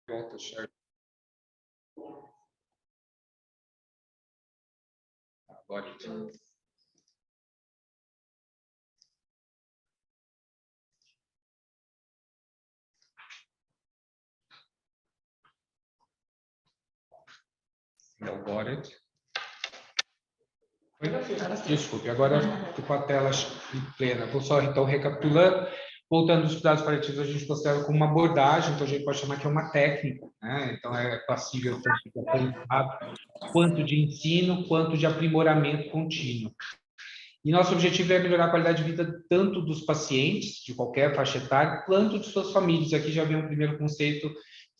Volta, certo? Agora. Agora. Desculpe, agora estou com a tela plena. Vou só, então, recapitulando. Voltando aos cuidados paliativos, a gente considera como uma abordagem, então a gente pode chamar que é uma técnica, né? Então, é passível tanto de aprendizado, quanto de ensino, quanto de aprimoramento contínuo. E nosso objetivo é melhorar a qualidade de vida tanto dos pacientes, de qualquer faixa etária, quanto de suas famílias. Aqui já vem um primeiro conceito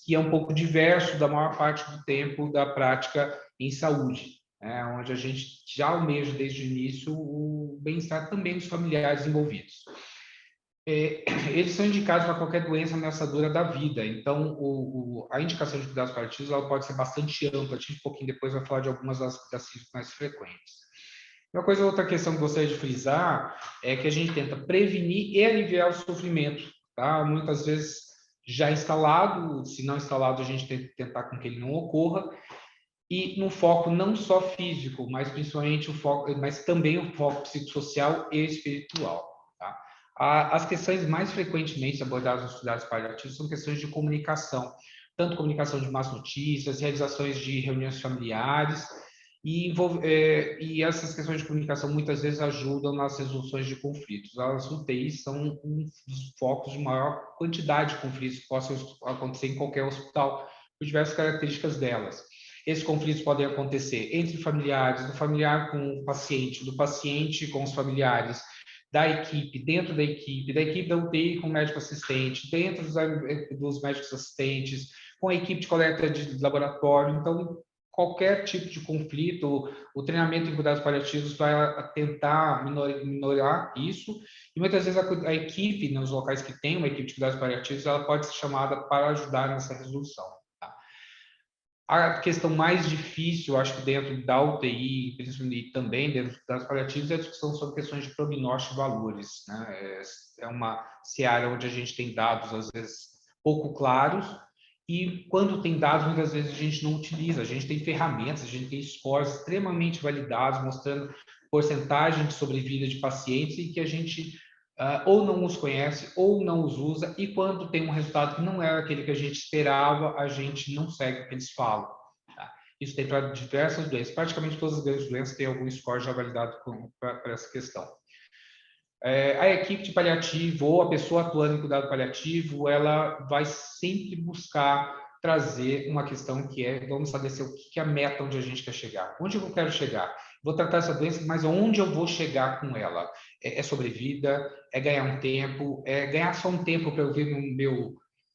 que é um pouco diverso da maior parte do tempo da prática em saúde, né? Onde a gente já almeja desde o início o bem-estar também dos familiares envolvidos. Eles são indicados para qualquer doença ameaçadora da vida. Então, a indicação de cuidados paliativos ela pode ser bastante ampla. A gente um pouquinho depois vai falar de algumas das mais frequentes. Outra questão que eu gostaria de frisar é que a gente tenta prevenir e aliviar o sofrimento, tá? Muitas vezes já instalado, se não instalado, a gente tem que tentar com que ele não ocorra, e no foco não só físico, mas principalmente mas também o foco psicossocial e espiritual, tá? As questões mais frequentemente abordadas nos cuidados paliativos são questões de comunicação, tanto comunicação de más notícias, realizações de reuniões familiares, e essas questões de comunicação muitas vezes ajudam nas resoluções de conflitos. As UTIs são um dos focos de maior quantidade de conflitos que possam acontecer em qualquer hospital, por diversas características delas. Esses conflitos podem acontecer entre familiares, do familiar com o paciente, do paciente com os familiares, da equipe, dentro da equipe da UTI com o médico assistente, dentro dos médicos assistentes, com a equipe de coleta de laboratório. Então, qualquer tipo de conflito, o treinamento em cuidados paliativos vai tentar minorar isso, e muitas vezes a equipe, nos locais que tem uma equipe de cuidados paliativos, ela pode ser chamada para ajudar nessa resolução. Tá? A questão mais difícil, acho que dentro da UTI, principalmente também dentro dos cuidados paliativos, é a discussão sobre questões de prognóstico e valores, né? É uma seara onde a gente tem dados, às vezes, pouco claros, e quando tem dados, muitas vezes a gente não utiliza. A gente tem ferramentas, a gente tem scores extremamente validados, mostrando porcentagem de sobrevida de pacientes e que a gente ou não os conhece ou não os usa, e quando tem um resultado que não era aquele que a gente esperava, a gente não segue o que eles falam. Tá? Isso tem para diversas doenças. Praticamente todas as grandes doenças têm algum score já validado para essa questão. A equipe de paliativo ou a pessoa atuando em cuidado paliativo, ela vai sempre buscar trazer uma questão que é, vamos estabelecer o que é a meta onde a gente quer chegar. Onde eu quero chegar? Vou tratar essa doença, mas onde eu vou chegar com ela? É sobrevida? É ganhar um tempo? É ganhar só um tempo para eu ver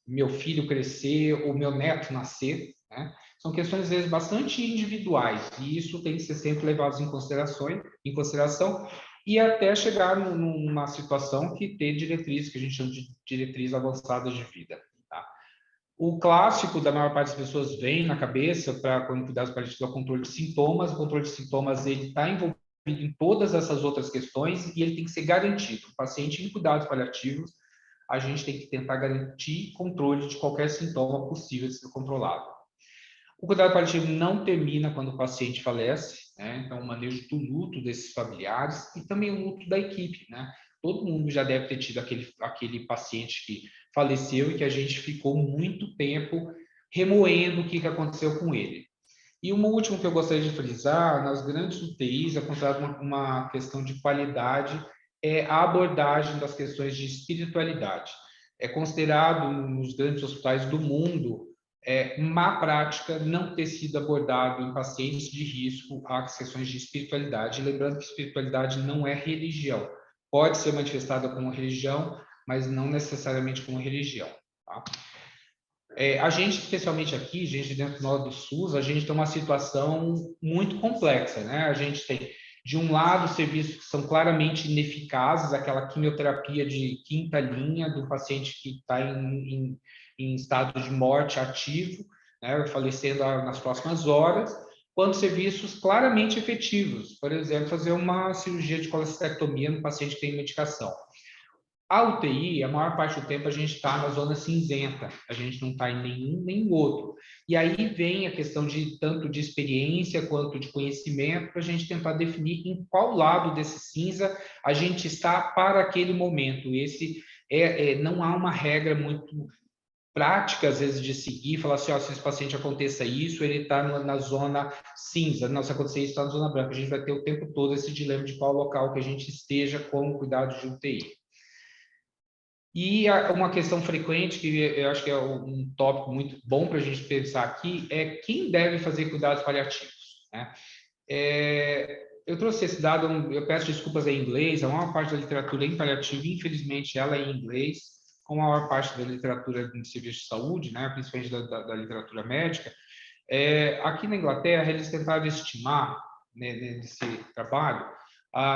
meu filho crescer, ou meu neto nascer? Né? São questões, às vezes, bastante individuais, e isso tem que ser sempre levado em consideração, e até chegar numa situação que tem diretrizes, que a gente chama de diretrizes avançadas de vida. Tá? O clássico da maior parte das pessoas vem na cabeça para quando cuidados paliativos é o controle de sintomas. O controle de sintomas ele está envolvido em todas essas outras questões e ele tem que ser garantido. O paciente em cuidados paliativos, a gente tem que tentar garantir controle de qualquer sintoma possível de ser controlado. O cuidado paliativo não termina quando o paciente falece, né? Então, o manejo do luto desses familiares e também o luto da equipe, né? Todo mundo já deve ter tido aquele paciente que faleceu e que a gente ficou muito tempo remoendo o que aconteceu com ele. E uma última que eu gostaria de frisar, nas grandes UTIs, é considerado uma questão de qualidade, é a abordagem das questões de espiritualidade. É considerado, nos grandes hospitais do mundo, má prática não ter sido abordado em pacientes de risco as questões de espiritualidade. Lembrando que espiritualidade não é religião. Pode ser manifestada como religião, mas não necessariamente como religião. Tá? A gente, especialmente aqui, gente dentro do SUS, a gente tem uma situação muito complexa, né? A gente tem, de um lado, serviços que são claramente ineficazes, aquela quimioterapia de quinta linha do paciente que está em estado de morte ativo, né? Falecendo nas próximas horas, quanto serviços claramente efetivos, por exemplo, fazer uma cirurgia de colestectomia no paciente que tem medicação. A UTI, a maior parte do tempo, a gente está na zona cinzenta, a gente não está em nenhum nem outro. E aí vem a questão de tanto de experiência quanto de conhecimento, para a gente tentar definir em qual lado desse cinza a gente está para aquele momento. Esse não há uma regra muito prática, às vezes, de seguir, falar assim, ó, se esse paciente aconteça isso, ele está na zona cinza, não, se acontecer isso, está na zona branca. A gente vai ter o tempo todo esse dilema de qual local que a gente esteja com o cuidado de UTI. E uma questão frequente, que eu acho que é um tópico muito bom para a gente pensar aqui, é quem deve fazer cuidados paliativos, né? Eu trouxe esse dado, eu peço desculpas em inglês, a maior parte da literatura em paliativo, infelizmente, ela é em inglês, como a maior parte da literatura de serviço de saúde, né, principalmente da literatura médica. Aqui na Inglaterra, eles tentaram estimar, né, nesse trabalho,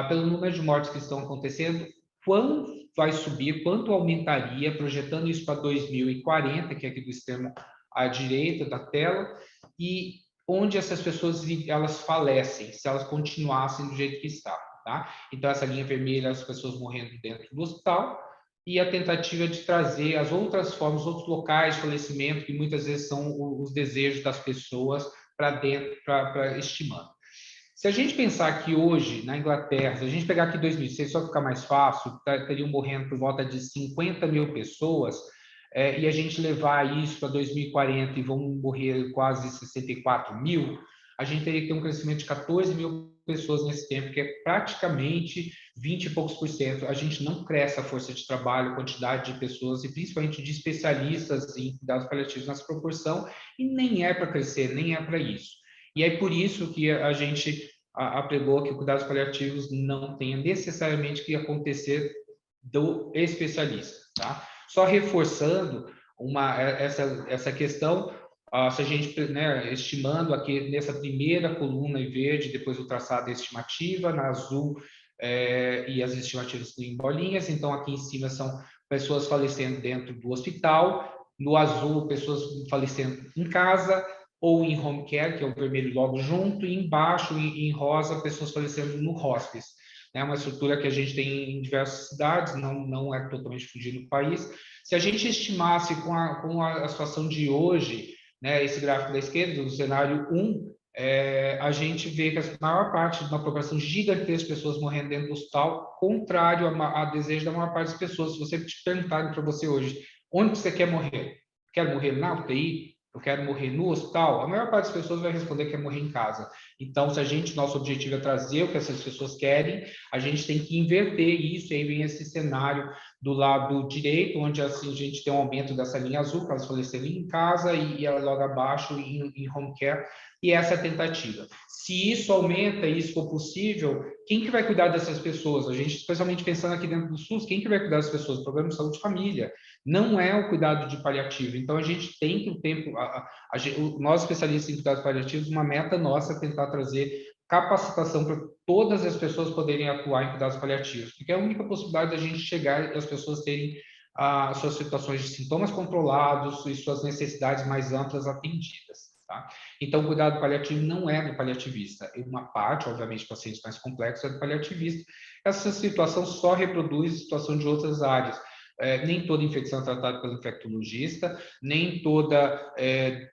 pelo número de mortes que estão acontecendo, quanto vai subir, quanto aumentaria, projetando isso para 2040, que é aqui do extremo à direita da tela, e onde essas pessoas elas falecem, se elas continuassem do jeito que está, tá? Então, essa linha vermelha, as pessoas morrendo dentro do hospital, e a tentativa de trazer as outras formas, outros locais de falecimento, que muitas vezes são os desejos das pessoas para dentro, para estimando. Se a gente pensar que hoje, na Inglaterra, se a gente pegar aqui 2006, só ficar mais fácil, teriam morrendo por volta de 50 mil pessoas, e a gente levar isso para 2040 e vão morrer quase 64 mil, a gente teria que ter um crescimento de 14 mil pessoas nesse tempo, que é praticamente 20 e poucos por cento. A gente não cresce a força de trabalho, quantidade de pessoas, e principalmente de especialistas em cuidados paliativos nessa proporção, e nem é para crescer, nem é para isso. E é por isso que a gente apregou que cuidados paliativos não tenha necessariamente que acontecer do especialista, tá? Só reforçando essa questão, se a gente, né, estimando aqui nessa primeira coluna em verde, depois o traçado é estimativa, na azul e as estimativas em bolinhas, então aqui em cima são pessoas falecendo dentro do hospital, no azul pessoas falecendo em casa, ou em home care, que é o vermelho logo junto, e embaixo, em rosa, pessoas falecendo no hospice. É uma estrutura que a gente tem em diversas cidades, não é totalmente fugido do país. Se a gente estimasse com a situação de hoje, né, esse gráfico da esquerda, do cenário 1, a gente vê que a maior parte de uma população gigantesca de pessoas morrendo dentro do hospital, contrário a desejo da maior parte das pessoas. Se você te perguntarem para você hoje, onde você quer morrer? Quer morrer na UTI? Eu quero morrer no hospital? A maior parte das pessoas vai responder que quer morrer em casa. Então, se nosso objetivo é trazer o que essas pessoas querem, a gente tem que inverter isso, e aí vem esse cenário do lado direito, onde assim, a gente tem um aumento dessa linha azul, para elas falecerem em casa, e logo abaixo em home care, e essa é a tentativa. Se isso aumenta e isso for possível, quem que vai cuidar dessas pessoas? A gente, especialmente pensando aqui dentro do SUS, quem que vai cuidar das pessoas? O programa de saúde de família. Não é o cuidado de paliativo. Então, a gente tem que o tempo... nós, especialistas em cuidados paliativos, uma meta nossa é tentar trazer capacitação para todas as pessoas poderem atuar em cuidados paliativos, porque é a única possibilidade da gente chegar e as pessoas terem suas situações de sintomas controlados e suas necessidades mais amplas atendidas. Tá? Então, o cuidado paliativo não é do paliativista. Uma parte, obviamente, pacientes mais complexos é do paliativista. Essa situação só reproduz a situação de outras áreas. Nem toda infecção é tratada pelo infectologista, nem toda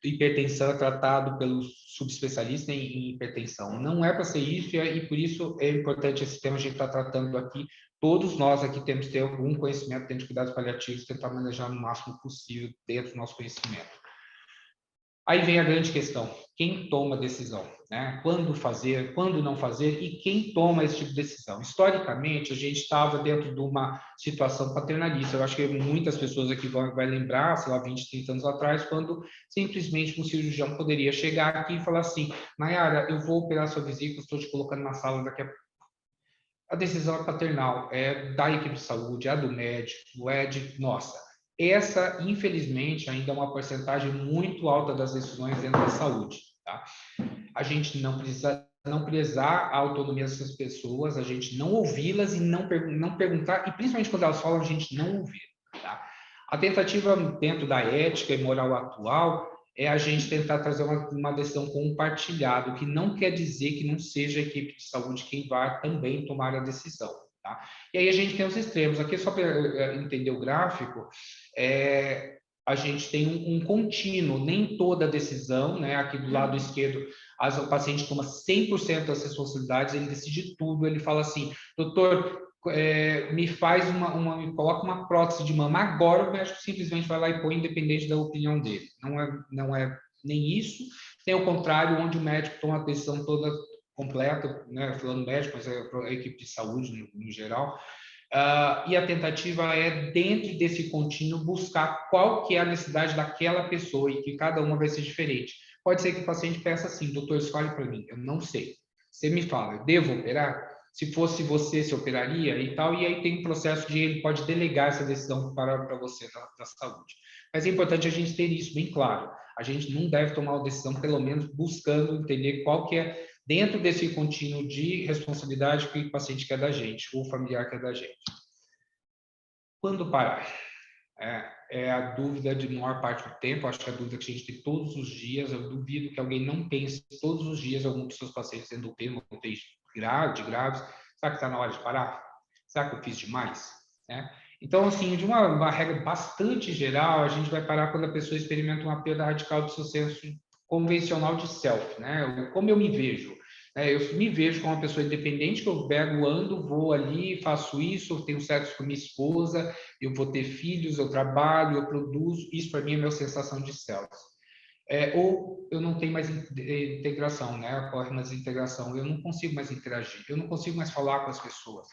hipertensão é tratada pelo subespecialista em hipertensão. Não é para ser isso, e por isso é importante esse tema a gente está tratando aqui. Todos nós aqui temos que ter algum conhecimento dentro de cuidados paliativos, tentar manejar no máximo possível dentro do nosso conhecimento. Aí vem a grande questão: quem toma a decisão, né? Quando fazer, quando não fazer, e quem toma esse tipo de decisão? Historicamente, a gente estava dentro de uma situação paternalista. Eu acho que muitas pessoas aqui vão lembrar, sei lá, 20, 30 anos atrás, quando simplesmente um cirurgião poderia chegar aqui e falar assim: Nayara, eu vou operar sua vesícula, estou te colocando na sala daqui a pouco. A decisão é paternal, é da equipe de saúde, é do médico, é de nossa. Essa, infelizmente, ainda é uma porcentagem muito alta das decisões dentro da saúde. Tá? A gente não precisa não prezar a autonomia dessas pessoas, a gente não ouvi-las e não perguntar, e principalmente quando elas falam, a gente não ouvir. Tá? A tentativa dentro da ética e moral atual é a gente tentar trazer uma decisão compartilhada, o que não quer dizer que não seja a equipe de saúde quem vai também tomar a decisão. tá? E aí a gente tem os extremos. Aqui, só para entender o gráfico, a gente tem um contínuo, nem toda decisão, né? Aqui do lado esquerdo, o paciente toma 100% das responsabilidades, ele decide tudo, ele fala assim, doutor, me coloca uma prótese de mama agora, o médico simplesmente vai lá e põe, independente da opinião dele. Não é nem isso. Tem o contrário, onde o médico toma a decisão toda completa, né? Falando médico, mas a equipe de saúde no geral. E a tentativa é, dentro desse contínuo, buscar qual que é a necessidade daquela pessoa e que cada uma vai ser diferente. Pode ser que o paciente peça assim, doutor, escolhe para mim, eu não sei. Você me fala, eu devo operar? Se fosse você, se operaria e tal, e aí tem um processo de ele pode delegar essa decisão para você da saúde. Mas é importante a gente ter isso bem claro. A gente não deve tomar uma decisão, pelo menos buscando entender qual que é, dentro desse contínuo de responsabilidade que o paciente quer da gente, ou o familiar quer da gente. Quando parar? É a dúvida de maior parte do tempo, acho que é a dúvida que a gente tem todos os dias. Eu duvido que alguém não pense todos os dias algum dos seus pacientes tendo UTI, graves. Será que está na hora de parar? Será que eu fiz demais? Então, assim, de uma regra bastante geral, a gente vai parar quando a pessoa experimenta uma perda radical do seu senso convencional de self, né? Como eu me vejo. Eu me vejo como uma pessoa independente, que eu pego, ando, vou ali, faço isso, eu tenho sexo com minha esposa, eu vou ter filhos, eu trabalho, eu produzo, isso para mim é a minha sensação de self. Ou eu não tenho mais integração, né? Ocorre mais integração, eu não consigo mais interagir, eu não consigo mais falar com as pessoas.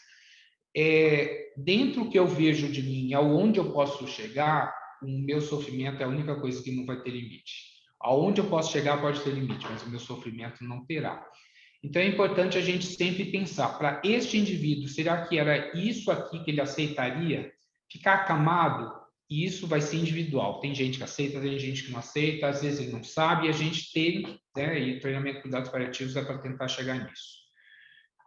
Dentro do que eu vejo de mim, aonde eu posso chegar, o meu sofrimento é a única coisa que não vai ter limite. Aonde eu posso chegar pode ter limite, mas o meu sofrimento não terá. Então, é importante a gente sempre pensar, para este indivíduo, será que era isso aqui que ele aceitaria? Ficar acamado, e isso vai ser individual. Tem gente que aceita, tem gente que não aceita, às vezes ele não sabe, e a gente tem, e treinamento de cuidados paliativos é para tentar chegar nisso.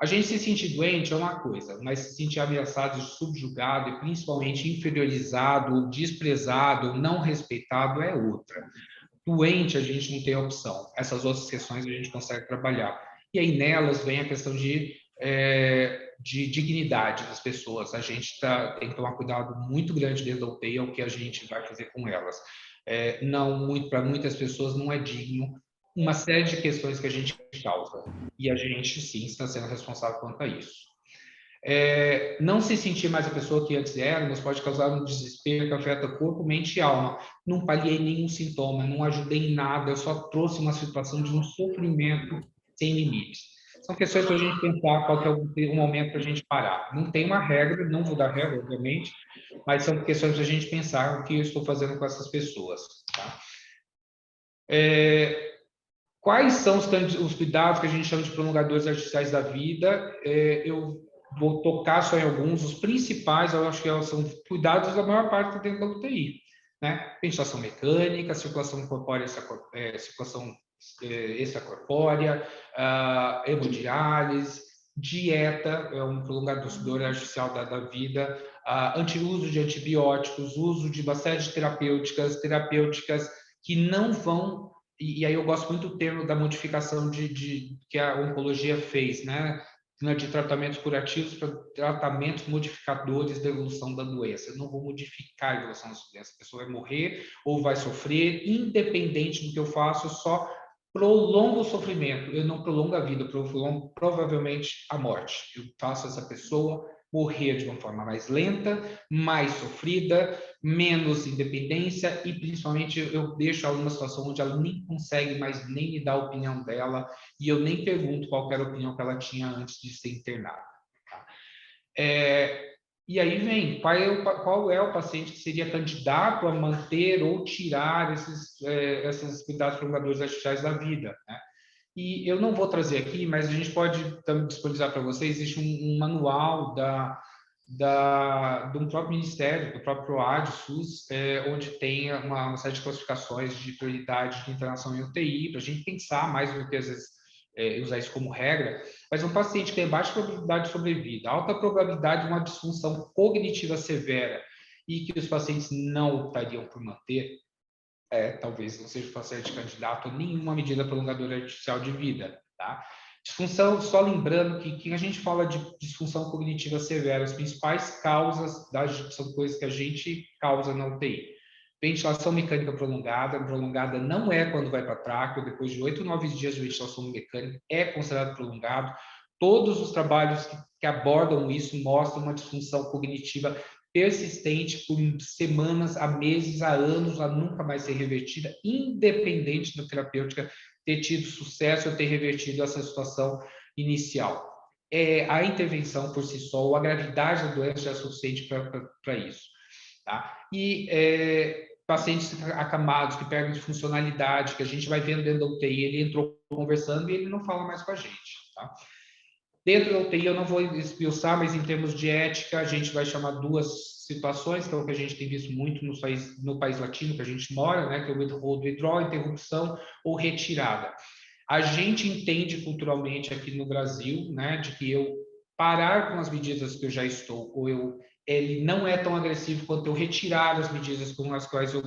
A gente se sentir doente é uma coisa, mas se sentir ameaçado, subjugado e principalmente inferiorizado, desprezado, não respeitado é outra. Doente, a gente não tem opção. Essas outras questões a gente consegue trabalhar. E aí nelas vem a questão de dignidade das pessoas. A gente tem que tomar cuidado muito grande dentro da UTI, é o que a gente vai fazer com elas. Para muitas pessoas não é digno uma série de questões que a gente causa. E a gente, sim, está sendo responsável quanto a isso. Não se sentir mais a pessoa que antes era, mas pode causar um desespero que afeta corpo, mente e alma. Não paliei nenhum sintoma, não ajudei em nada, eu só trouxe uma situação de um sofrimento sem limites. São questões para a gente pensar qual que é o momento para a gente parar. Não tem uma regra, não vou dar regra, obviamente, mas são questões para a gente pensar o que eu estou fazendo com essas pessoas. Tá? Quais são os cuidados que a gente chama de prolongadores artificiais da vida? Eu vou tocar só em alguns, os principais, eu acho que são cuidados da maior parte dentro da UTI, né? Ventilação mecânica, circulação corpórea, circulação extracorpórea, hemodiálise, dieta, é um prolongador artificial da vida, anti-uso de antibióticos, uso de uma série de terapêuticas que não vão. E aí eu gosto muito do termo da modificação que a oncologia fez, né? De tratamentos curativos para tratamentos modificadores da evolução da doença. Eu não vou modificar a evolução da doença. A pessoa vai morrer ou vai sofrer, independente do que eu faço, eu só prolongo o sofrimento. Eu não prolongo a vida, eu prolongo provavelmente a morte. Eu faço essa pessoa morrer de uma forma mais lenta, mais sofrida, menos independência e, principalmente, eu deixo ela numa situação onde ela nem consegue mais nem me dar a opinião dela e eu nem pergunto qual era a opinião que ela tinha antes de ser internada. Tá? E aí vem, qual é o paciente que seria candidato a manter ou tirar esses cuidados prolongadores artificiais da vida, né? E eu não vou trazer aqui, mas a gente pode disponibilizar para vocês, existe um manual do próprio Ministério, do próprio PROAD, SUS, onde tem uma série de classificações de prioridade de internação em UTI, para a gente pensar mais do que às vezes usar isso como regra, mas um paciente que tem baixa probabilidade de sobrevida, alta probabilidade de uma disfunção cognitiva severa e que os pacientes não optariam por manter, talvez não seja o paciente candidato a nenhuma medida prolongadora artificial de vida, tá? Disfunção, só lembrando que a gente fala de disfunção cognitiva severa, as principais causas são coisas que a gente causa na UTI. Ventilação mecânica prolongada não é quando vai para tráqueo, depois de 8, 9 dias de ventilação mecânica é considerado prolongado. Todos os trabalhos que abordam isso mostram uma disfunção cognitiva persistente por semanas, a meses, a anos, a nunca mais ser revertida, independente da terapêutica ter tido sucesso ou ter revertido essa situação inicial. A intervenção por si só, ou a gravidade da doença já é suficiente para isso. Tá? E pacientes acamados, que perdem de funcionalidade, que a gente vai vendo dentro da UTI, ele entrou conversando e ele não fala mais com a gente. Tá? Dentro da UTI, eu não vou esmiuçar, mas em termos de ética, a gente vai chamar duas situações, que é o que a gente tem visto muito no país latino que a gente mora, né, que é o withhold, withdraw, interrupção ou retirada. A gente entende culturalmente aqui no Brasil, né, de que eu parar com as medidas que eu já estou, ou ele não é tão agressivo quanto eu retirar as medidas com as quais eu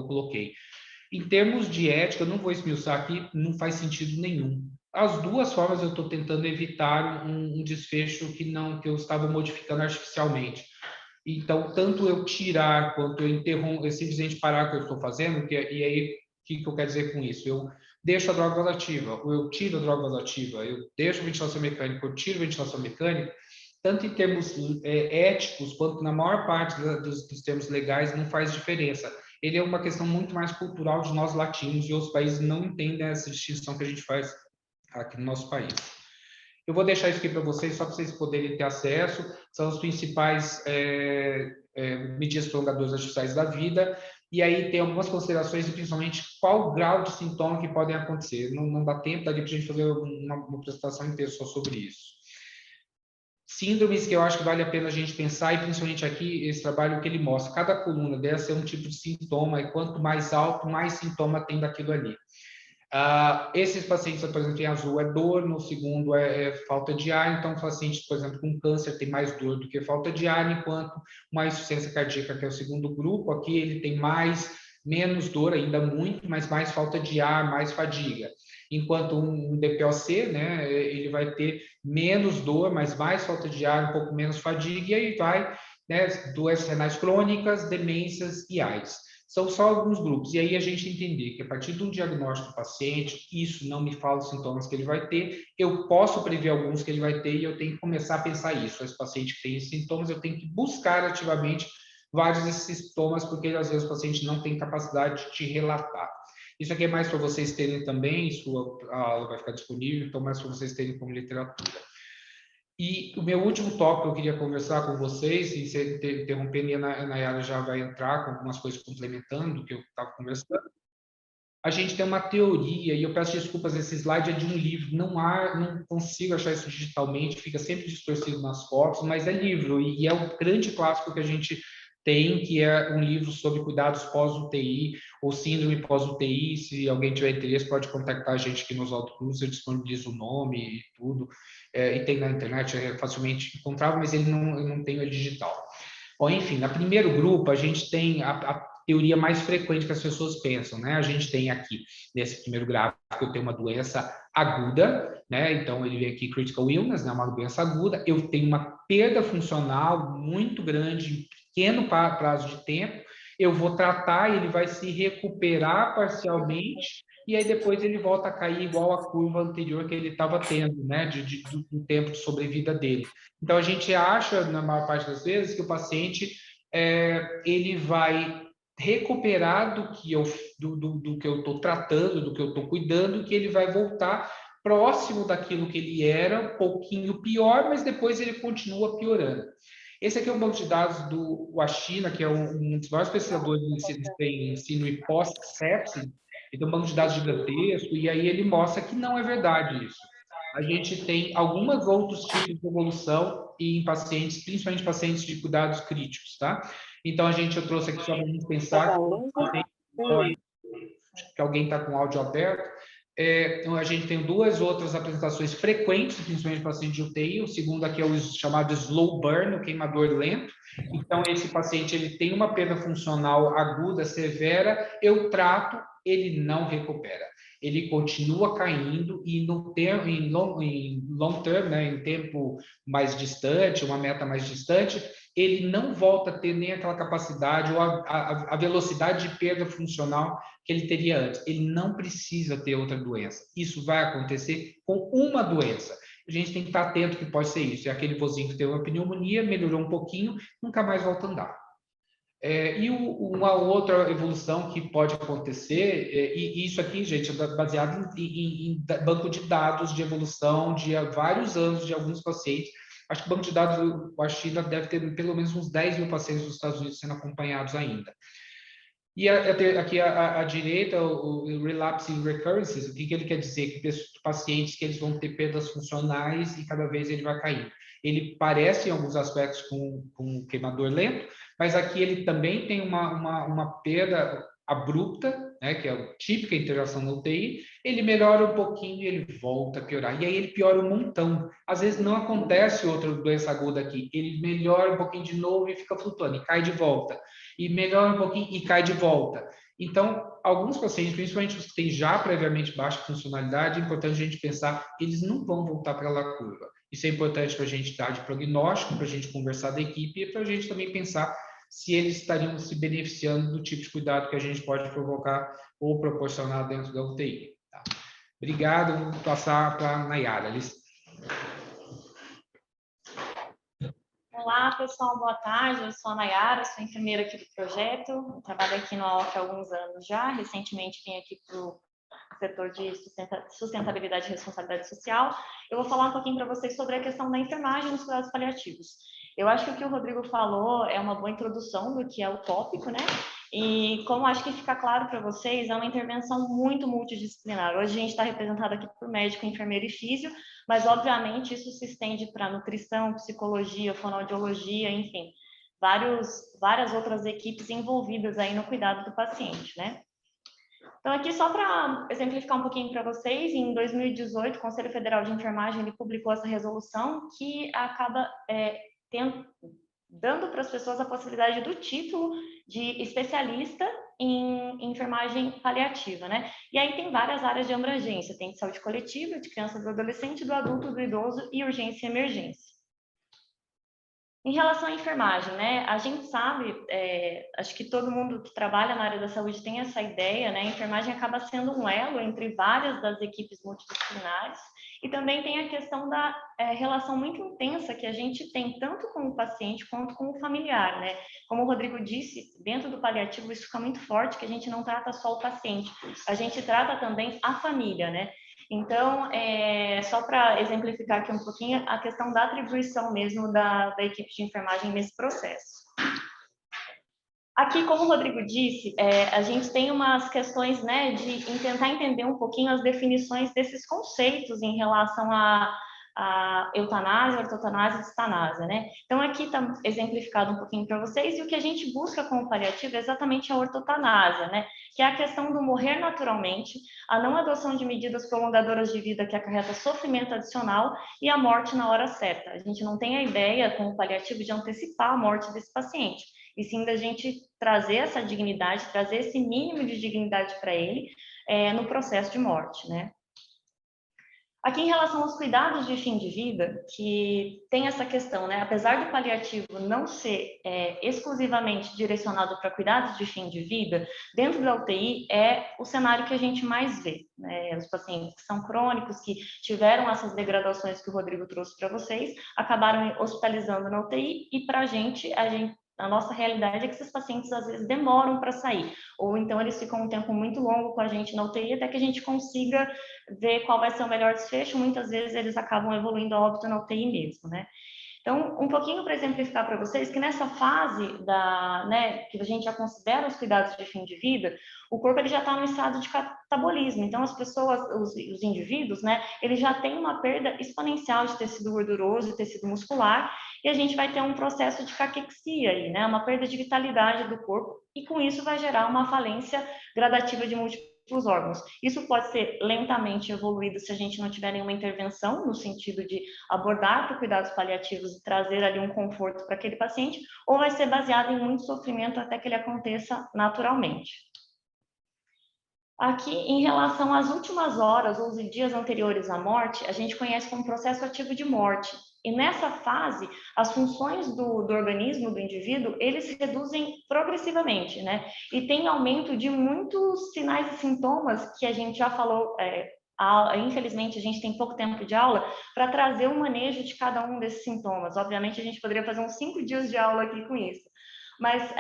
coloquei. Em termos de ética, eu não vou esmiuçar aqui, não faz sentido nenhum. As duas formas eu estou tentando evitar um desfecho que eu estava modificando artificialmente. Então, tanto eu tirar quanto eu interromper, simplesmente parar o que eu estou fazendo, e aí, o que eu quero dizer com isso? Eu deixo a droga vasoativa, ou eu tiro a droga vasoativa, eu deixo a ventilação mecânica, eu tiro a ventilação mecânica, tanto em termos éticos, quanto na maior parte dos termos legais, não faz diferença. Ele é uma questão muito mais cultural de nós latinos, e outros países não entendem essa distinção que a gente faz aqui no nosso país. Eu vou deixar isso aqui para vocês, só para vocês poderem ter acesso. São os principais medidas prolongadoras artificiais da vida. E aí tem algumas considerações, principalmente qual o grau de sintoma que podem acontecer. Não dá tempo, daria para a gente fazer uma apresentação inteira só sobre isso. Síndromes que eu acho que vale a pena a gente pensar, e principalmente aqui, esse trabalho que ele mostra. Cada coluna dessa é um tipo de sintoma, e quanto mais alto, mais sintoma tem daquilo ali. Esses pacientes, por exemplo, em azul é dor, no segundo é falta de ar, então pacientes, por exemplo, com câncer tem mais dor do que falta de ar, enquanto uma insuficiência cardíaca, que é o segundo grupo, aqui ele tem menos dor ainda muito, mas mais falta de ar, mais fadiga. Enquanto um DPOC, né, ele vai ter menos dor, mas mais falta de ar, um pouco menos fadiga, e aí vai, né, doenças renais crônicas, demências e AIDS. São só alguns grupos. E aí a gente entender que a partir de um diagnóstico do paciente, isso não me fala os sintomas que ele vai ter, eu posso prever alguns que ele vai ter e eu tenho que começar a pensar isso. Esse paciente que tem esses sintomas, eu tenho que buscar ativamente vários desses sintomas, porque às vezes o paciente não tem capacidade de relatar. Isso aqui é mais para vocês terem também, a aula vai ficar disponível, então mais para vocês terem como literatura. E o meu último tópico eu queria conversar com vocês, e se interrompendo, e a Nayara já vai entrar com algumas coisas complementando do que eu estava conversando. A gente tem uma teoria, e eu peço desculpas, esse slide é de um livro, não consigo achar isso digitalmente, fica sempre distorcido nas fotos, mas é livro, e é o grande clássico que a gente tem, que é um livro sobre cuidados pós-UTI, ou síndrome pós-UTI. Se alguém tiver interesse, pode contactar a gente aqui nos Autocruz, eu disponibilizo o nome e tudo, e tem na internet, é facilmente encontrável, mas ele não tem ele digital. Bom, enfim, no primeiro grupo, a gente tem a teoria mais frequente que as pessoas pensam, né? A gente tem aqui, nesse primeiro gráfico, eu tenho uma doença aguda, né? Então, ele vem aqui critical illness, né? Uma doença aguda. Eu tenho uma perda funcional muito grande, em pequeno prazo de tempo. Eu vou tratar, ele vai se recuperar parcialmente, e aí depois ele volta a cair igual a curva anterior que ele estava tendo, né? Do tempo de sobrevida dele. Então, a gente acha, na maior parte das vezes, que o paciente ele vai recuperar do que eu estou tratando, do que eu estou cuidando, que ele vai voltar próximo daquilo que ele era, um pouquinho pior, mas depois ele continua piorando. Esse aqui é um banco de dados do Washina, que é um dos maiores pesquisadores em ensino e pós-sepsis. Ele tem um banco de dados gigantesco, e aí ele mostra que não é verdade isso. A gente tem alguns outros tipos de evolução em pacientes, principalmente pacientes de cuidados críticos, tá? Então, eu trouxe aqui só para a gente pensar que alguém está com o áudio aberto. A gente tem duas outras apresentações frequentes, principalmente para paciente de UTI. O segundo aqui é o chamado slow burn, o queimador lento. Então, esse paciente ele tem uma perda funcional aguda, severa, eu trato, ele não recupera. ele continua caindo e em long term, né, em tempo mais distante, uma meta mais distante, ele não volta a ter nem aquela capacidade ou a velocidade de perda funcional que ele teria antes. Ele não precisa ter outra doença. Isso vai acontecer com uma doença. A gente tem que estar atento que pode ser isso. É aquele vozinho que teve uma pneumonia, melhorou um pouquinho, nunca mais volta a andar. Uma outra evolução que pode acontecer, e isso aqui, gente, é baseado em banco de dados de evolução de há vários anos de alguns pacientes. Acho que o banco de dados, a China deve ter pelo menos uns 10 mil pacientes dos Estados Unidos sendo acompanhados ainda. E aqui à direita, o relapse and recurrences, o que ele quer dizer? Que pacientes que eles vão ter perdas funcionais e cada vez ele vai cair. Ele parece, em alguns aspectos, com um queimador lento, mas aqui ele também tem uma perda abrupta, né, que é a típica interação na UTI, ele melhora um pouquinho e ele volta a piorar. E aí ele piora um montão. Às vezes não acontece outra doença aguda aqui, ele melhora um pouquinho de novo e fica flutuando, e cai de volta. E melhora um pouquinho e cai de volta. Então, alguns pacientes, principalmente os que têm já previamente baixa funcionalidade, é importante a gente pensar, eles não vão voltar para a curva. Isso é importante para a gente dar de prognóstico, para a gente conversar da equipe e para a gente também pensar se eles estariam se beneficiando do tipo de cuidado que a gente pode provocar ou proporcionar dentro da UTI. Tá? Obrigado, vou passar para a Nayara. Olá, pessoal, boa tarde. Eu sou a Nayara, sou enfermeira aqui do projeto. Eu trabalho aqui no AOC há alguns anos já. Recentemente vim aqui para o setor de sustentabilidade e responsabilidade social. Eu vou falar um pouquinho para vocês sobre a questão da enfermagem nos cuidados paliativos. Eu acho que o que o Rodrigo falou é uma boa introdução do que é o tópico, né? E como acho que fica claro para vocês, é uma intervenção muito multidisciplinar. Hoje a gente está representado aqui por médico, enfermeiro e físio, mas obviamente isso se estende para nutrição, psicologia, fonoaudiologia, enfim, várias outras equipes envolvidas aí no cuidado do paciente, né? Então, aqui só para exemplificar um pouquinho para vocês, em 2018, o Conselho Federal de Enfermagem ele publicou essa resolução que acaba dando para as pessoas a possibilidade do título de especialista em enfermagem paliativa, né? E aí tem várias áreas de abrangência, tem de saúde coletiva, de criança, do adolescente, do adulto, do idoso e urgência e emergência. Em relação à enfermagem, né? A gente sabe, acho que todo mundo que trabalha na área da saúde tem essa ideia, né? A enfermagem acaba sendo um elo entre várias das equipes multidisciplinares e também tem a questão da relação muito intensa que a gente tem tanto com o paciente quanto com o familiar, né? Como o Rodrigo disse, dentro do paliativo isso fica muito forte, que a gente não trata só o paciente, a gente trata também a família, né? Então, só para exemplificar aqui um pouquinho, a questão da atribuição mesmo da equipe de enfermagem nesse processo. Aqui, como o Rodrigo disse, a gente tem umas questões, né, de tentar entender um pouquinho as definições desses conceitos em relação a eutanásia, ortotanásia e distanásia, né? Então, aqui está exemplificado um pouquinho para vocês, e o que a gente busca com o paliativo é exatamente a ortotanásia, né? Que é a questão do morrer naturalmente, a não adoção de medidas prolongadoras de vida que acarreta sofrimento adicional e a morte na hora certa. A gente não tem a ideia, com o paliativo, de antecipar a morte desse paciente, e sim da gente trazer essa dignidade, trazer esse mínimo de dignidade para ele no processo de morte, né? Aqui, em relação aos cuidados de fim de vida, que tem essa questão, né? Apesar do paliativo não ser exclusivamente direcionado para cuidados de fim de vida, dentro da UTI é o cenário que a gente mais vê, né? Os pacientes que são crônicos, que tiveram essas degradações que o Rodrigo trouxe para vocês, acabaram hospitalizando na UTI e para a nossa realidade é que esses pacientes às vezes demoram para sair, ou então eles ficam um tempo muito longo com a gente na UTI até que a gente consiga ver qual vai ser o melhor desfecho. Muitas vezes eles acabam evoluindo a óbito na UTI mesmo, né? Então, um pouquinho para exemplificar para vocês que nessa fase que a gente já considera os cuidados de fim de vida, o corpo ele já está no estado de catabolismo. Então, as pessoas, os indivíduos, né, eles já têm uma perda exponencial de tecido gorduroso e tecido muscular, e a gente vai ter um processo de caquexia aí, né, uma perda de vitalidade do corpo, e com isso vai gerar uma falência gradativa de múltiplos órgãos. Isso pode ser lentamente evoluído se a gente não tiver nenhuma intervenção, no sentido de abordar para cuidados paliativos e trazer ali um conforto para aquele paciente, ou vai ser baseado em muito sofrimento até que ele aconteça naturalmente. Aqui, em relação às últimas horas ou os dias anteriores à morte, a gente conhece como processo ativo de morte. E nessa fase, as funções do organismo, do indivíduo, eles se reduzem progressivamente, né? E tem aumento de muitos sinais e sintomas que a gente já falou, infelizmente a gente tem pouco tempo de aula para trazer o manejo de cada um desses sintomas. Obviamente a gente poderia fazer uns 5 dias de aula aqui com isso. Mas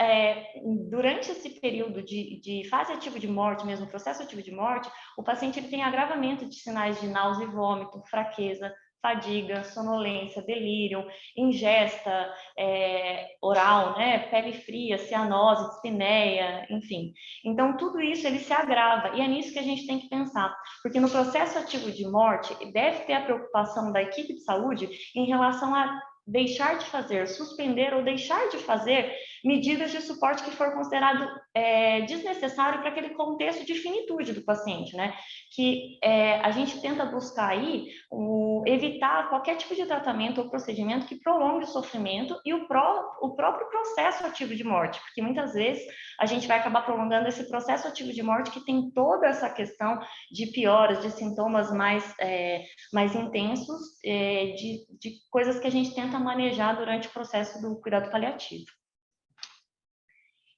durante esse período de fase ativa de morte, mesmo processo ativo de morte, o paciente ele tem agravamento de sinais de náusea e vômito, fraqueza, fadiga, sonolência, delírio, ingesta oral, né, pele fria, cianose, dispneia, enfim. Então, tudo isso ele se agrava e é nisso que a gente tem que pensar, porque no processo ativo de morte deve ter a preocupação da equipe de saúde em relação a deixar de fazer, suspender ou deixar de fazer medidas de suporte que for considerado desnecessário para aquele contexto de finitude do paciente, né? Que a gente tenta buscar aí evitar qualquer tipo de tratamento ou procedimento que prolongue o sofrimento e o próprio processo ativo de morte, porque muitas vezes a gente vai acabar prolongando esse processo ativo de morte que tem toda essa questão de pioras, de sintomas mais intensos, de coisas que a gente tenta manejar durante o processo do cuidado paliativo.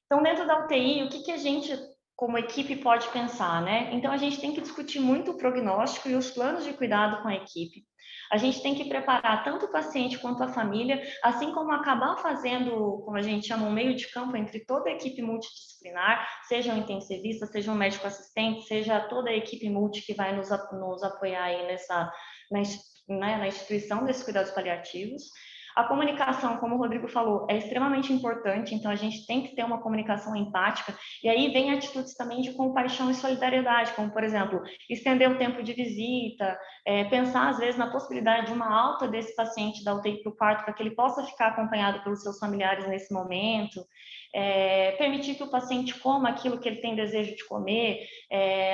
Então, dentro da UTI, o que a gente, como equipe, pode pensar, né? Então, a gente tem que discutir muito o prognóstico e os planos de cuidado com a equipe. A gente tem que preparar tanto o paciente quanto a família, assim como acabar fazendo, como a gente chama, um meio de campo entre toda a equipe multidisciplinar, seja um intensivista, seja um médico assistente, seja toda a equipe multi que vai nos apoiar aí na instituição desses cuidados paliativos. A comunicação, como o Rodrigo falou, é extremamente importante, então a gente tem que ter uma comunicação empática, e aí vem atitudes também de compaixão e solidariedade, como, por exemplo, estender o tempo de visita, pensar, às vezes, na possibilidade de uma alta desse paciente da UTI para o quarto, para que ele possa ficar acompanhado pelos seus familiares nesse momento, permitir que o paciente coma aquilo que ele tem desejo de comer,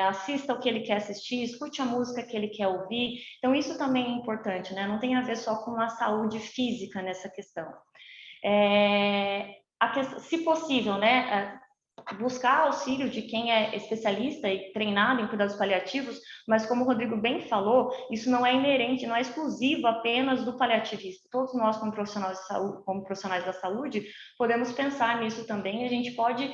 assista o que ele quer assistir, escute a música que ele quer ouvir. Então, isso também é importante, né? Não tem a ver só com a saúde física nessa questão. Se possível, né? Buscar auxílio de quem é especialista e treinado em cuidados paliativos, mas como o Rodrigo bem falou, isso não é inerente, não é exclusivo apenas do paliativista. Todos nós, como profissionais de saúde, como profissionais da saúde, podemos pensar nisso também. A gente pode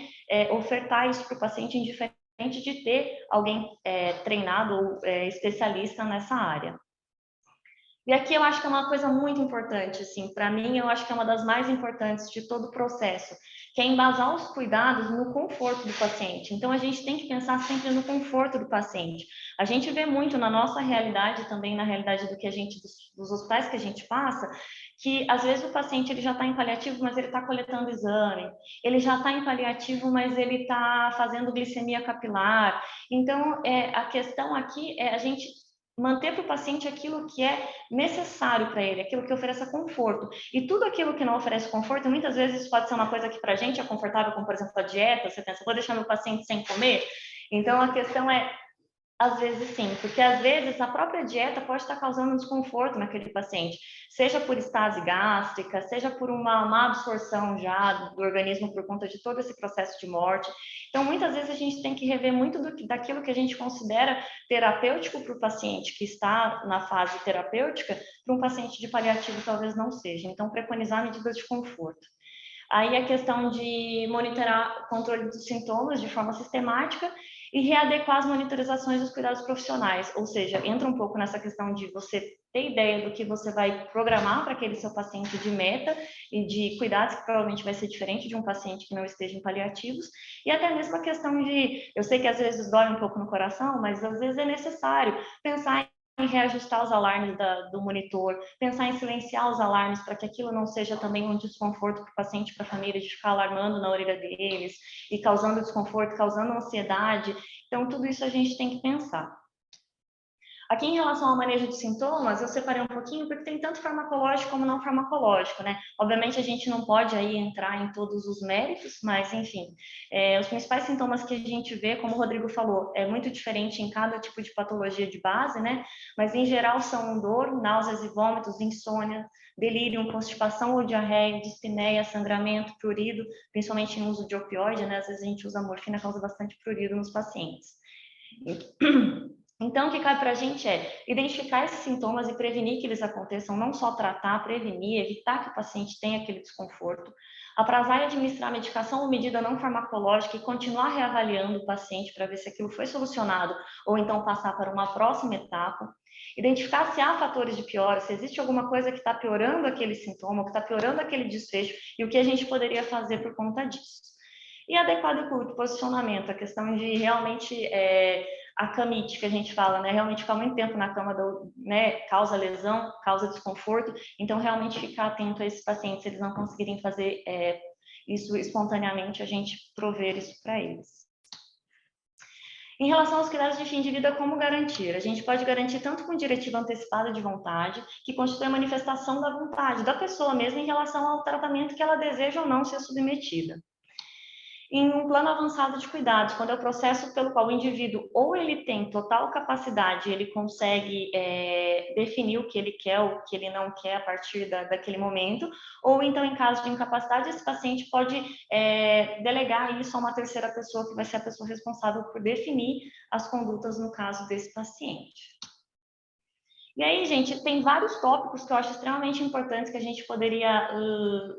ofertar isso para o paciente, indiferente de ter alguém treinado ou especialista nessa área. E aqui eu acho que é uma coisa muito importante, assim, para mim eu acho que é uma das mais importantes de todo o processo, que é embasar os cuidados no conforto do paciente. Então a gente tem que pensar sempre no conforto do paciente. A gente vê muito na nossa realidade, também na realidade dos hospitais que a gente passa, que às vezes o paciente ele já está em paliativo, mas ele está coletando exame, ele já está em paliativo, mas ele está fazendo glicemia capilar. Então a questão aqui é a gente manter para o paciente aquilo que é necessário para ele, aquilo que ofereça conforto. E tudo aquilo que não oferece conforto, muitas vezes pode ser uma coisa que para a gente é confortável, como por exemplo a dieta, você pensa, vou deixar meu paciente sem comer? Então a questão é, às vezes sim, porque às vezes a própria dieta pode estar causando desconforto naquele paciente, seja por estase gástrica, seja por uma má absorção já do organismo por conta de todo esse processo de morte. Então, muitas vezes a gente tem que rever muito daquilo que a gente considera terapêutico para o paciente que está na fase terapêutica, para um paciente de paliativo talvez não seja. Então, preconizar medidas de conforto. Aí a questão de monitorar o controle dos sintomas de forma sistemática e readequar as monitorizações dos cuidados profissionais, ou seja, entra um pouco nessa questão de você ter ideia do que você vai programar para aquele seu paciente de meta e de cuidados, que provavelmente vai ser diferente de um paciente que não esteja em paliativos, e até mesmo a questão de, eu sei que às vezes dói um pouco no coração, mas às vezes é necessário pensar em reajustar os alarmes do monitor, pensar em silenciar os alarmes para que aquilo não seja também um desconforto para o paciente, para a família, de ficar alarmando na orelha deles e causando desconforto, causando ansiedade. Então, tudo isso a gente tem que pensar. Aqui, em relação ao manejo de sintomas, eu separei um pouquinho, porque tem tanto farmacológico como não farmacológico, né? Obviamente, a gente não pode aí entrar em todos os méritos, mas, enfim, os principais sintomas que a gente vê, como o Rodrigo falou, é muito diferente em cada tipo de patologia de base, né? Mas, em geral, são dor, náuseas e vômitos, insônia, delírio, constipação ou diarreia, dispneia, sangramento, prurido, principalmente em uso de opioide, né? Às vezes a gente usa morfina, causa bastante prurido nos pacientes. Então, o que cabe para a gente é identificar esses sintomas e prevenir que eles aconteçam, não só tratar, prevenir, evitar que o paciente tenha aquele desconforto, aprazar e administrar a medicação ou medida não farmacológica e continuar reavaliando o paciente para ver se aquilo foi solucionado ou então passar para uma próxima etapa, identificar se há fatores de piora, se existe alguma coisa que está piorando aquele sintoma, que está piorando aquele desfecho e o que a gente poderia fazer por conta disso. E adequado posicionamento, a questão de realmente a camite que a gente fala, né? Realmente ficar muito tempo na cama né? Causa lesão, causa desconforto. Então, realmente ficar atento a esses pacientes, se eles não conseguirem fazer isso espontaneamente, a gente prover isso para eles. Em relação aos cuidados de fim de vida, como garantir? A gente pode garantir tanto com diretiva antecipada de vontade, que constitui a manifestação da vontade da pessoa mesma em relação ao tratamento que ela deseja ou não ser submetida. Em um plano avançado de cuidados, quando é o processo pelo qual o indivíduo ou ele tem total capacidade, ele consegue definir o que ele quer ou o que ele não quer a partir daquele momento, ou então, em caso de incapacidade, esse paciente pode delegar isso a uma terceira pessoa, que vai ser a pessoa responsável por definir as condutas no caso desse paciente. E aí, gente, tem vários tópicos que eu acho extremamente importantes que a gente poderia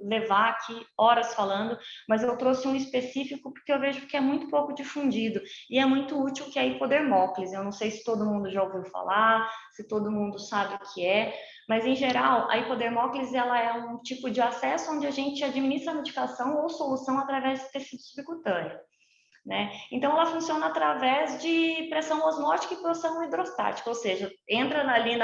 levar aqui horas falando, mas eu trouxe um específico porque eu vejo que é muito pouco difundido e é muito útil, que é a hipodermóclise. Eu não sei se todo mundo já ouviu falar, se todo mundo sabe o que é, mas em geral, a hipodermóclise ela é um tipo de acesso onde a gente administra a medicação ou solução através de tecido subcutâneo. Né? Então, ela funciona através de pressão osmótica e pressão hidrostática, ou seja, entra ali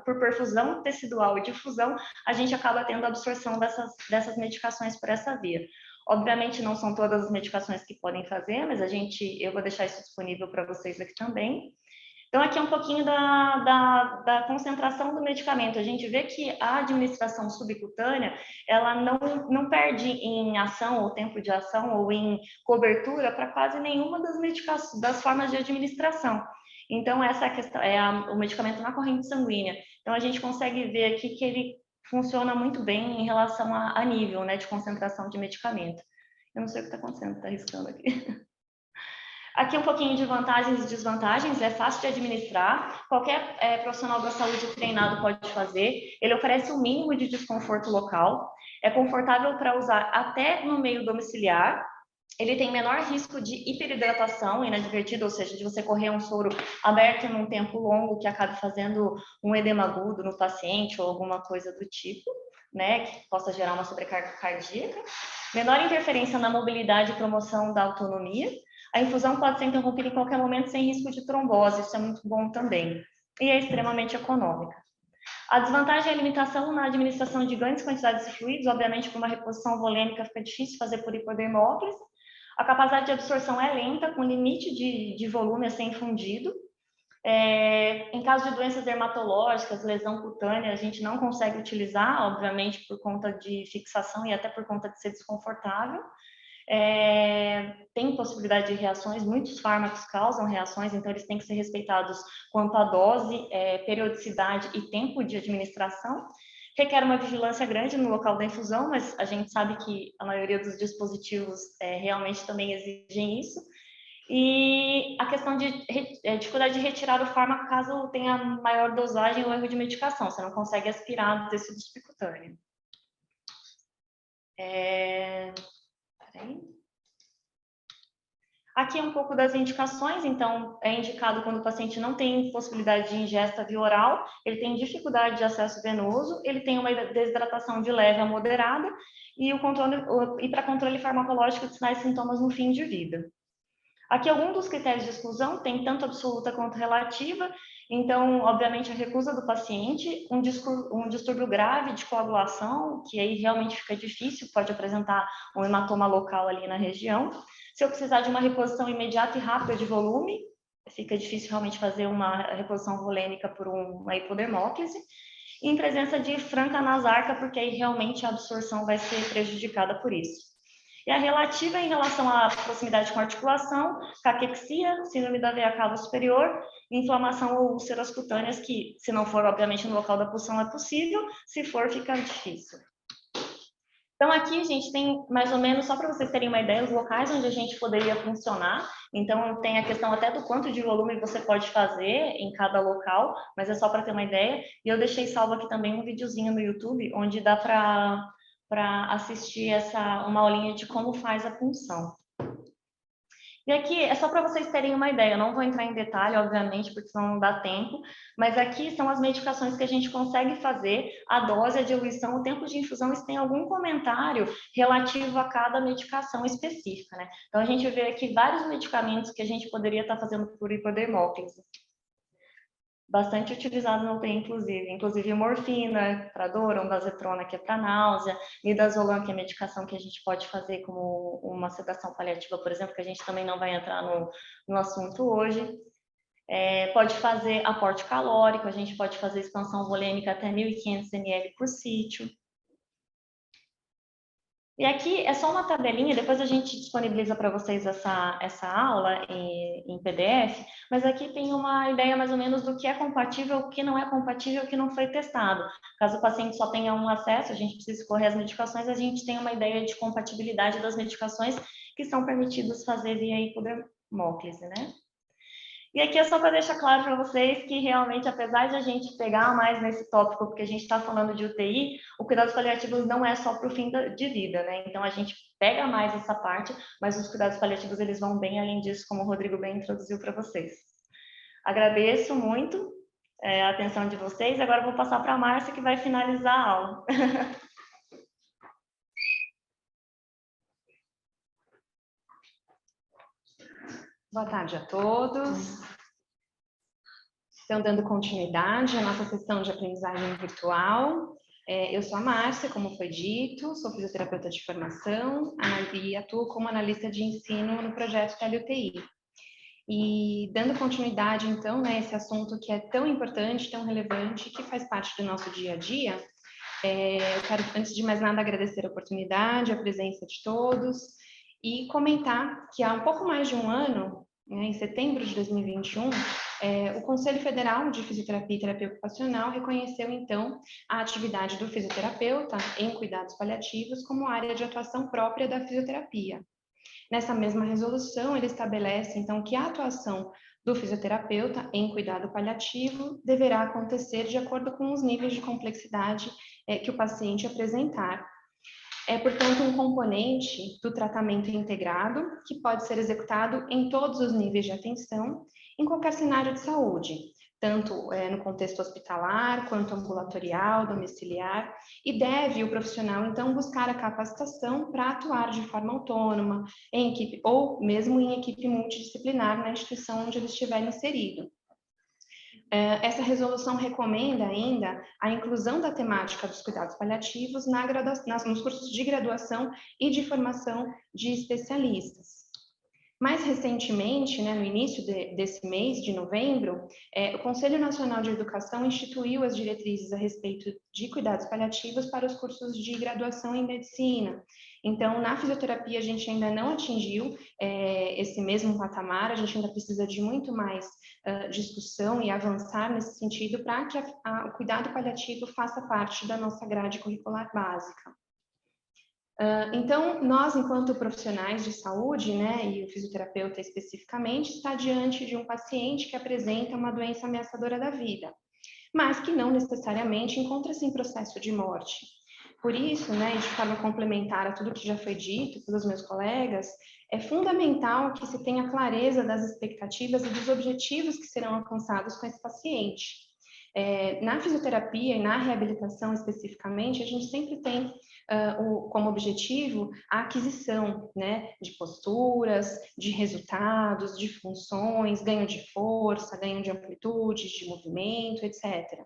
por perfusão tecidual e difusão, a gente acaba tendo absorção dessas medicações por essa via. Obviamente, não são todas as medicações que podem fazer, mas eu vou deixar isso disponível para vocês aqui também. Então, aqui é um pouquinho da concentração do medicamento. A gente vê que a administração subcutânea, ela não perde em ação, ou tempo de ação, ou em cobertura para quase nenhuma das medicações, das formas de administração. Então, essa questão o medicamento na corrente sanguínea. Então, a gente consegue ver aqui que ele funciona muito bem em relação a nível, né, de concentração de medicamento. Eu não sei o que está acontecendo, está riscando aqui. Aqui um pouquinho de vantagens e desvantagens, é fácil de administrar, qualquer profissional da saúde treinado pode fazer, ele oferece o mínimo de desconforto local, é confortável para usar até no meio domiciliar, ele tem menor risco de hiperidratação inadvertida, ou seja, de você correr um soro aberto num tempo longo que acabe fazendo um edema agudo no paciente ou alguma coisa do tipo, né, que possa gerar uma sobrecarga cardíaca, menor interferência na mobilidade e promoção da autonomia. A infusão pode ser interrompida em qualquer momento sem risco de trombose, isso é muito bom também. E é extremamente econômica. A desvantagem é a limitação na administração de grandes quantidades de fluidos, obviamente, por uma reposição volêmica fica difícil fazer por hipodermóclise. A capacidade de absorção é lenta, com limite de volume a ser infundido. Em caso de doenças dermatológicas, lesão cutânea, a gente não consegue utilizar, obviamente, por conta de fixação e até por conta de ser desconfortável. Tem possibilidade de reações, muitos fármacos causam reações, então eles têm que ser respeitados quanto à dose, periodicidade e tempo de administração. Requer uma vigilância grande no local da infusão, mas a gente sabe que a maioria dos dispositivos realmente também exigem isso. E a questão de dificuldade de retirar o fármaco caso tenha maior dosagem ou erro de medicação, você não consegue aspirar do tecido subcutâneo. Aqui é um pouco das indicações, então é indicado quando o paciente não tem possibilidade de ingesta via oral, ele tem dificuldade de acesso venoso, ele tem uma desidratação de leve a moderada e para controle farmacológico de sinais e sintomas no fim de vida. Aqui alguns dos critérios de exclusão, tem tanto absoluta quanto relativa, então, obviamente, a recusa do paciente, um distúrbio grave de coagulação, que aí realmente fica difícil, pode apresentar um hematoma local ali na região. Se eu precisar de uma reposição imediata e rápida de volume, fica difícil realmente fazer uma reposição volêmica por uma hipodermóclise. E em presença de franca nasarca, porque aí realmente a absorção vai ser prejudicada por isso. E a relativa em relação à proximidade com a articulação, caquexia, síndrome da veia cava superior, inflamação ou úlceras cutâneas, que se não for, obviamente, no local da punção é possível, se for, fica difícil. Então, aqui a gente tem mais ou menos, só para vocês terem uma ideia, os locais onde a gente poderia funcionar. Então, tem a questão até do quanto de volume você pode fazer em cada local, mas é só para ter uma ideia. E eu deixei salvo aqui também um videozinho no YouTube, onde dá para assistir uma aulinha de como faz a punção. E aqui é só para vocês terem uma ideia, eu não vou entrar em detalhe, obviamente, porque senão não dá tempo, mas aqui são as medicações que a gente consegue fazer, a dose, a diluição, o tempo de infusão, e se tem algum comentário relativo a cada medicação específica, né? Então, a gente vê aqui vários medicamentos que a gente poderia estar fazendo por hipodermóclise. Bastante utilizado na UTI, inclusive morfina para dor, ondansetrona, que é para náusea, midazolam, que é medicação que a gente pode fazer como uma sedação paliativa, por exemplo, que a gente também não vai entrar no assunto hoje. Pode fazer aporte calórico, a gente pode fazer expansão volêmica até 1.500 ml por sítio. E aqui é só uma tabelinha, depois a gente disponibiliza para vocês essa aula em PDF, mas aqui tem uma ideia mais ou menos do que é compatível, o que não é compatível, o que não foi testado. Caso o paciente só tenha um acesso, a gente precisa escolher as medicações, a gente tem uma ideia de compatibilidade das medicações que são permitidas fazer via hipodermóclise, né? E aqui é só para deixar claro para vocês que realmente, apesar de a gente pegar mais nesse tópico, porque a gente está falando de UTI, o cuidados paliativos não é só para o fim de vida, né? Então, a gente pega mais essa parte, mas os cuidados paliativos, eles vão bem além disso, como o Rodrigo bem introduziu para vocês. Agradeço muito a atenção de vocês. Agora eu vou passar para a Márcia, que vai finalizar a aula. Boa tarde a todos. Então, dando continuidade à nossa sessão de aprendizagem virtual, eu sou a Márcia, como foi dito, sou fisioterapeuta de formação e atuo como analista de ensino no projeto TeleUTI. E dando continuidade, então, né, esse assunto que é tão importante, tão relevante, que faz parte do nosso dia a dia, eu quero, antes de mais nada, agradecer a oportunidade, a presença de todos, e comentar que há um pouco mais de um ano, né, em setembro de 2021, o Conselho Federal de Fisioterapia e Terapia Ocupacional reconheceu, então, a atividade do fisioterapeuta em cuidados paliativos como área de atuação própria da fisioterapia. Nessa mesma resolução, ele estabelece, então, que a atuação do fisioterapeuta em cuidado paliativo deverá acontecer de acordo com os níveis de complexidade que o paciente apresentar. É, portanto, um componente do tratamento integrado que pode ser executado em todos os níveis de atenção, em qualquer cenário de saúde, tanto no contexto hospitalar, quanto ambulatorial, domiciliar, e deve o profissional, então, buscar a capacitação para atuar de forma autônoma, em equipe, ou mesmo em equipe multidisciplinar na instituição onde ele estiver inserido. Essa resolução recomenda ainda a inclusão da temática dos cuidados paliativos nos cursos de graduação e de formação de especialistas. Mais recentemente, né, no início desse mês de novembro, o Conselho Nacional de Educação instituiu as diretrizes a respeito de cuidados paliativos para os cursos de graduação em medicina. Então, na fisioterapia, a gente ainda não atingiu esse mesmo patamar, a gente ainda precisa de muito mais discussão e avançar nesse sentido para que o cuidado paliativo faça parte da nossa grade curricular básica. Então, nós, enquanto profissionais de saúde, né, e o fisioterapeuta especificamente, está diante de um paciente que apresenta uma doença ameaçadora da vida, mas que não necessariamente encontra-se em processo de morte. Por isso, né, de forma complementar a tudo que já foi dito pelos meus colegas, é fundamental que se tenha clareza das expectativas e dos objetivos que serão alcançados com esse paciente. Na fisioterapia e na reabilitação especificamente, a gente sempre tem como objetivo a aquisição, né, de posturas, de resultados, de funções, ganho de força, ganho de amplitude, de movimento, etc.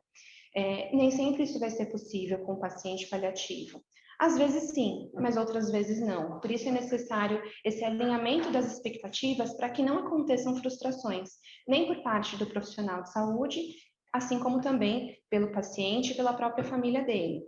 Nem sempre isso vai ser possível com o paciente paliativo. Às vezes sim, mas outras vezes não. Por isso é necessário esse alinhamento das expectativas para que não aconteçam frustrações, nem por parte do profissional de saúde, assim como também pelo paciente e pela própria família dele.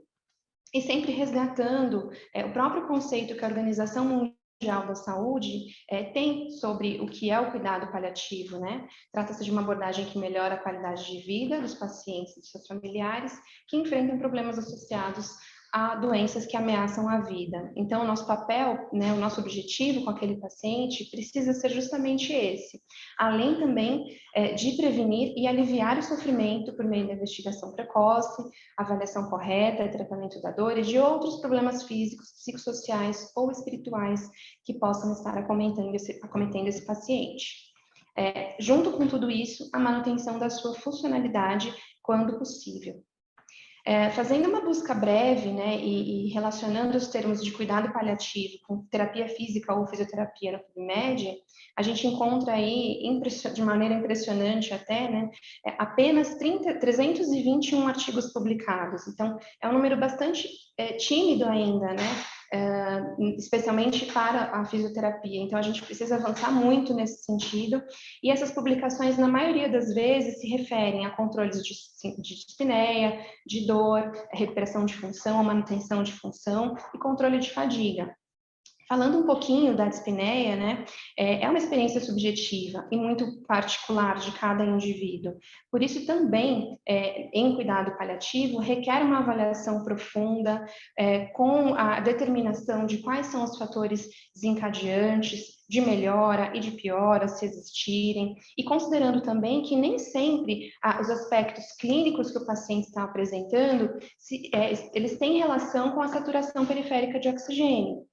E sempre resgatando o próprio conceito que a Organização Mundial da Saúde tem sobre o que é o cuidado paliativo, né? Trata-se de uma abordagem que melhora a qualidade de vida dos pacientes e de seus familiares que enfrentam problemas associados a doenças que ameaçam a vida. Então, o nosso papel, né, o nosso objetivo com aquele paciente precisa ser justamente esse, além também de prevenir e aliviar o sofrimento por meio da investigação precoce, avaliação correta, tratamento da dor e de outros problemas físicos, psicossociais ou espirituais que possam estar acometendo esse paciente. Junto com tudo isso, a manutenção da sua funcionalidade quando possível. Fazendo uma busca breve, né, e relacionando os termos de cuidado paliativo com terapia física ou fisioterapia no PubMed, a gente encontra aí, de maneira impressionante até, né, apenas 321 artigos publicados. Então, é um número bastante tímido ainda, né, especialmente para a fisioterapia. Então, a gente precisa avançar muito nesse sentido, e essas publicações, na maioria das vezes, se referem a controles de dispneia, de dor, recuperação de função, manutenção de função e controle de fadiga. Falando um pouquinho da dispneia, né, é uma experiência subjetiva e muito particular de cada indivíduo. Por isso, também, em cuidado paliativo, requer uma avaliação profunda, com a determinação de quais são os fatores desencadeantes de melhora e de piora, se existirem, e considerando também que nem sempre os aspectos clínicos que o paciente está apresentando, eles têm relação com a saturação periférica de oxigênio.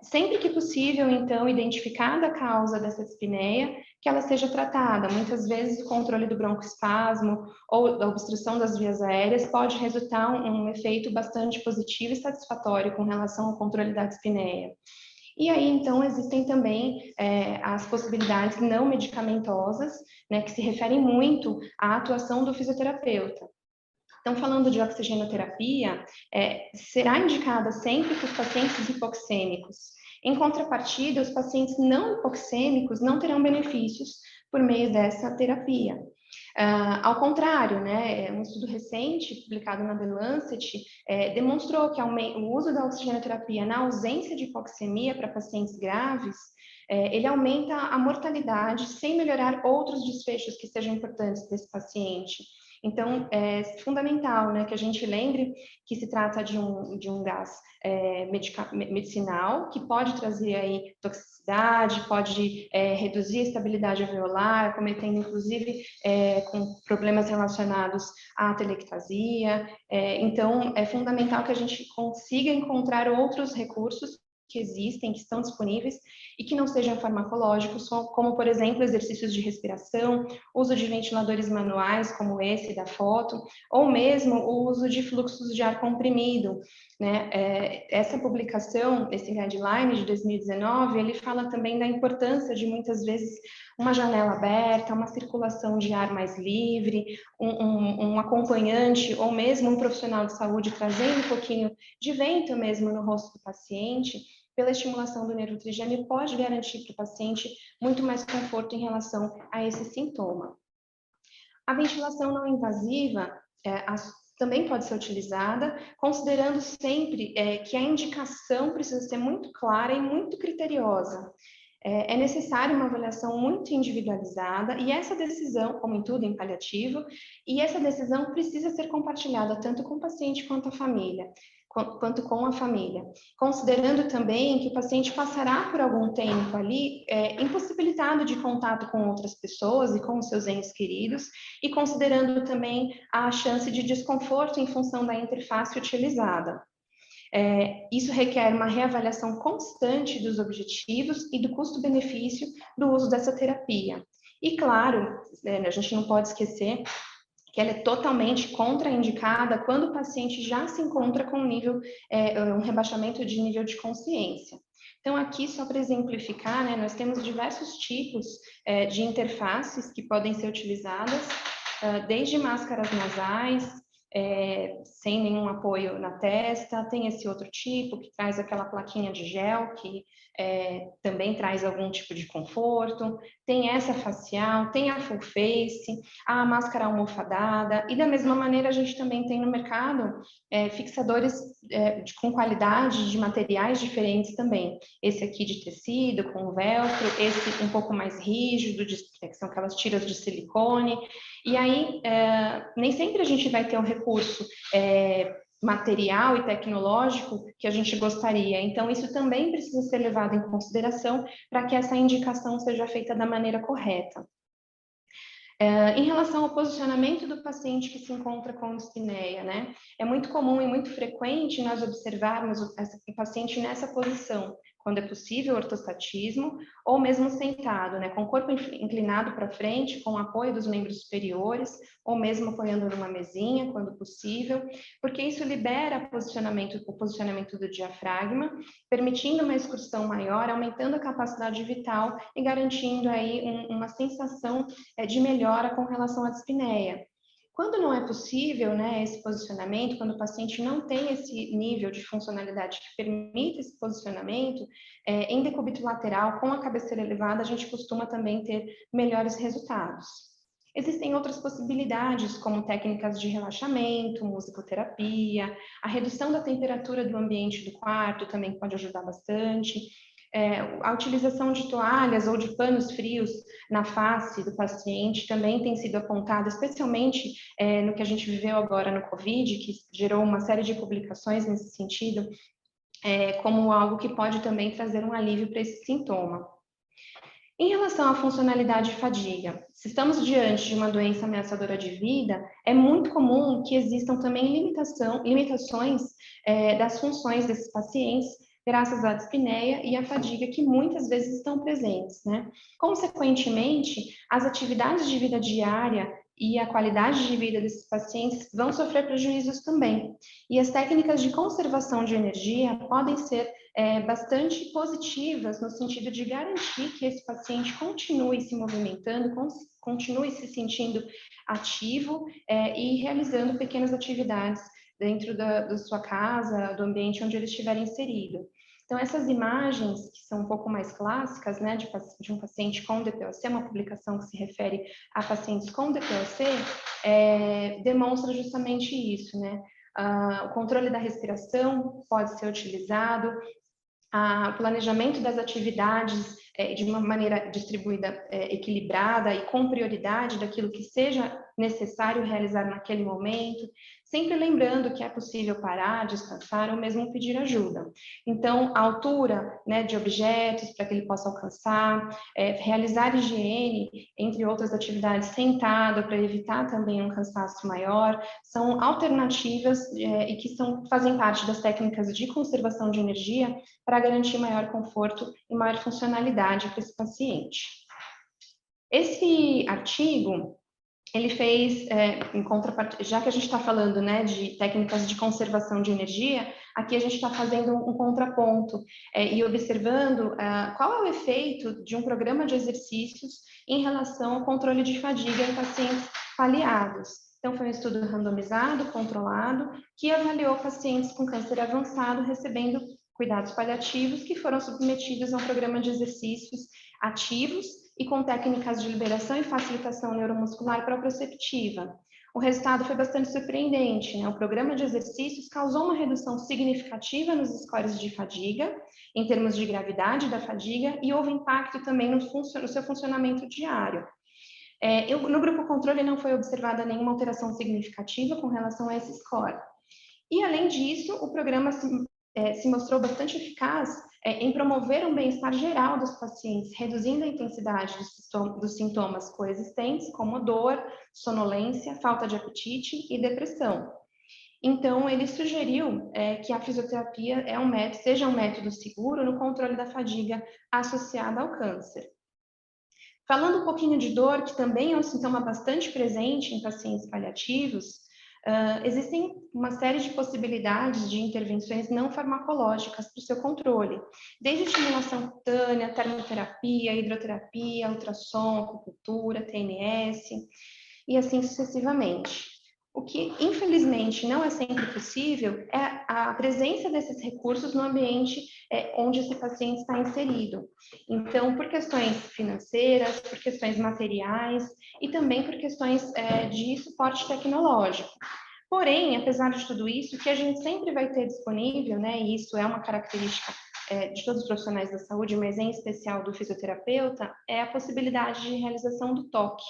Sempre que possível, então, identificada a causa dessa dispneia, que ela seja tratada. Muitas vezes o controle do broncoespasmo ou da obstrução das vias aéreas pode resultar um efeito bastante positivo e satisfatório com relação ao controle da dispneia. E aí, então, existem também as possibilidades não medicamentosas, né, que se referem muito à atuação do fisioterapeuta. Então, falando de oxigenoterapia, será indicada sempre para os pacientes hipoxêmicos. Em contrapartida, os pacientes não hipoxêmicos não terão benefícios por meio dessa terapia. Ao contrário, né, um estudo recente, publicado na The Lancet, demonstrou que o uso da oxigenoterapia na ausência de hipoxemia para pacientes graves, ele aumenta a mortalidade sem melhorar outros desfechos que sejam importantes desse paciente. Então, é fundamental, né, que a gente lembre que se trata de um gás medicinal, que pode trazer aí toxicidade, pode reduzir a estabilidade alveolar, cometendo inclusive com problemas relacionados à atelectasia. Então, é fundamental que a gente consiga encontrar outros recursos que existem, que estão disponíveis e que não sejam farmacológicos, como, por exemplo, exercícios de respiração, uso de ventiladores manuais, como esse da foto, ou mesmo o uso de fluxos de ar comprimido, né? Essa publicação, esse guideline de 2019, ele fala também da importância de, muitas vezes, uma janela aberta, uma circulação de ar mais livre, um acompanhante ou mesmo um profissional de saúde trazendo um pouquinho de vento mesmo no rosto do paciente, pela estimulação do nervo trigêmeo, pode garantir para o paciente muito mais conforto em relação a esse sintoma. A ventilação não invasiva também pode ser utilizada, considerando sempre que a indicação precisa ser muito clara e muito criteriosa. É necessária uma avaliação muito individualizada e essa decisão, como em tudo em paliativo, e essa decisão precisa ser compartilhada tanto com o paciente quanto com a família, considerando também que o paciente passará por algum tempo ali impossibilitado de contato com outras pessoas e com os seus entes queridos, e considerando também a chance de desconforto em função da interface utilizada. Isso requer uma reavaliação constante dos objetivos e do custo-benefício do uso dessa terapia. E, claro, a gente não pode esquecer que ela é totalmente contraindicada quando o paciente já se encontra com um rebaixamento de nível de consciência. Então, aqui, só para exemplificar, né, nós temos diversos tipos de interfaces que podem ser utilizadas, desde máscaras nasais, sem nenhum apoio na testa, tem esse outro tipo que traz aquela plaquinha de gel que também traz algum tipo de conforto, tem essa facial, tem a full face, a máscara almofadada, e da mesma maneira a gente também tem no mercado fixadores com qualidade de materiais diferentes também, esse aqui de tecido com velcro, esse um pouco mais rígido, que são aquelas tiras de silicone, e aí nem sempre a gente vai ter um recurso material e tecnológico que a gente gostaria. Então, isso também precisa ser levado em consideração para que essa indicação seja feita da maneira correta. Em relação ao posicionamento do paciente que se encontra com dispneia, né? É muito comum e muito frequente nós observarmos o paciente nessa posição, quando é possível ortostatismo, ou mesmo sentado, né? Com o corpo inclinado para frente, com o apoio dos membros superiores, ou mesmo apoiando numa mesinha, quando possível, porque isso libera o posicionamento do diafragma, permitindo uma excursão maior, aumentando a capacidade vital e garantindo aí uma sensação de melhora com relação à dispneia. Quando não é possível, né, esse posicionamento, quando o paciente não tem esse nível de funcionalidade que permite esse posicionamento, em decúbito lateral, com a cabeceira elevada, a gente costuma também ter melhores resultados. Existem outras possibilidades, como técnicas de relaxamento, musicoterapia, a redução da temperatura do ambiente do quarto também pode ajudar bastante. A utilização de toalhas ou de panos frios na face do paciente também tem sido apontada, especialmente no que a gente viveu agora no Covid, que gerou uma série de publicações nesse sentido, como algo que pode também trazer um alívio para esse sintoma. Em relação à funcionalidade e fadiga, se estamos diante de uma doença ameaçadora de vida, é muito comum que existam também limitações das funções desses pacientes, graças à dispneia e à fadiga que muitas vezes estão presentes, né? Consequentemente, as atividades de vida diária e a qualidade de vida desses pacientes vão sofrer prejuízos também. E as técnicas de conservação de energia podem ser bastante positivas no sentido de garantir que esse paciente continue se movimentando, continue se sentindo ativo e realizando pequenas atividades dentro da sua casa, do ambiente onde ele estiver inserido. Então, essas imagens, que são um pouco mais clássicas, né, de um paciente com DPOC, uma publicação que se refere a pacientes com DPOC, demonstra justamente isso, né? O controle da respiração pode ser utilizado, o planejamento das atividades de uma maneira distribuída, equilibrada e com prioridade daquilo que seja necessário realizar naquele momento, sempre lembrando que é possível parar, descansar ou mesmo pedir ajuda. Então, a altura, né, de objetos para que ele possa alcançar, realizar higiene, entre outras atividades, sentado, para evitar também um cansaço maior, são alternativas e que fazem parte das técnicas de conservação de energia para garantir maior conforto e maior funcionalidade para esse paciente. Esse artigo, ele fez, em contrapartida, já que a gente está falando, né, de técnicas de conservação de energia, aqui a gente está fazendo um contraponto e observando qual é o efeito de um programa de exercícios em relação ao controle de fadiga em pacientes paliados. Então, foi um estudo randomizado, controlado, que avaliou pacientes com câncer avançado recebendo cuidados paliativos que foram submetidos a um programa de exercícios ativos e com técnicas de liberação e facilitação neuromuscular proprioceptiva. O resultado foi bastante surpreendente, né? O programa de exercícios causou uma redução significativa nos scores de fadiga, em termos de gravidade da fadiga, e houve impacto também no seu funcionamento diário. No grupo controle não foi observada nenhuma alteração significativa com relação a esse score. E, além disso, o programa se mostrou bastante eficaz em promover um bem-estar geral dos pacientes, reduzindo a intensidade dos sintomas coexistentes, como dor, sonolência, falta de apetite e depressão. Então, ele sugeriu que a fisioterapia seja um método seguro no controle da fadiga associada ao câncer. Falando um pouquinho de dor, que também é um sintoma bastante presente em pacientes paliativos, existem uma série de possibilidades de intervenções não farmacológicas para o seu controle, desde estimulação cutânea, termoterapia, hidroterapia, ultrassom, acupuntura, TNS, e assim sucessivamente. O que, infelizmente, não é sempre possível é a presença desses recursos no ambiente onde esse paciente está inserido. Então, por questões financeiras, por questões materiais e também por questões de suporte tecnológico. Porém, apesar de tudo isso, o que a gente sempre vai ter disponível, né, e isso é uma característica de todos os profissionais da saúde, mas em especial do fisioterapeuta, é a possibilidade de realização do toque.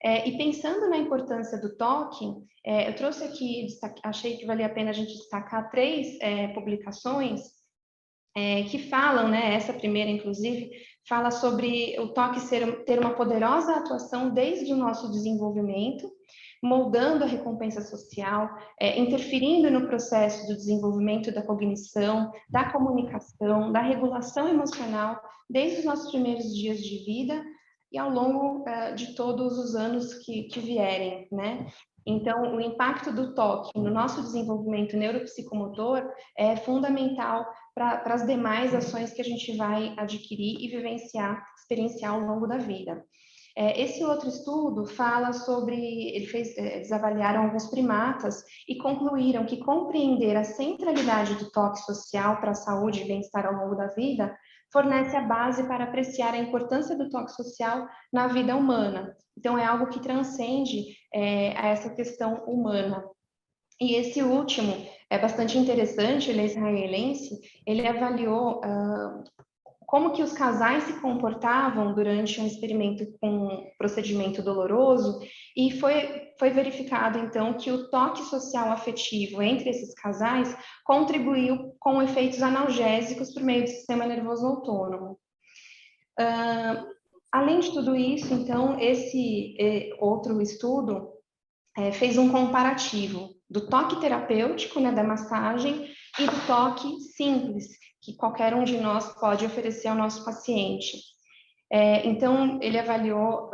E pensando na importância do toque, eu trouxe aqui, achei que valia a pena a gente destacar 3 publicações que falam, né, essa primeira, inclusive, fala sobre o toque ter uma poderosa atuação desde o nosso desenvolvimento, moldando a recompensa social, interferindo no processo do desenvolvimento da cognição, da comunicação, da regulação emocional, desde os nossos primeiros dias de vida e ao longo de todos os anos que vierem, né? Então, o impacto do toque no nosso desenvolvimento neuropsicomotor é fundamental para as demais ações que a gente vai adquirir e experienciar ao longo da vida. Esse outro estudo fala sobre, eles avaliaram alguns primatas e concluíram que compreender a centralidade do toque social para a saúde e bem-estar ao longo da vida fornece a base para apreciar a importância do toque social na vida humana. Então, é algo que transcende a essa questão humana. E esse último é bastante interessante, ele é israelense, ele avaliou como que os casais se comportavam durante um experimento com um procedimento doloroso e foi verificado, então, que o toque social afetivo entre esses casais contribuiu com efeitos analgésicos por meio do sistema nervoso autônomo. Além de tudo isso, então, esse outro estudo fez um comparativo do toque terapêutico, né, da massagem, e do toque simples, que qualquer um de nós pode oferecer ao nosso paciente. Então, ele avaliou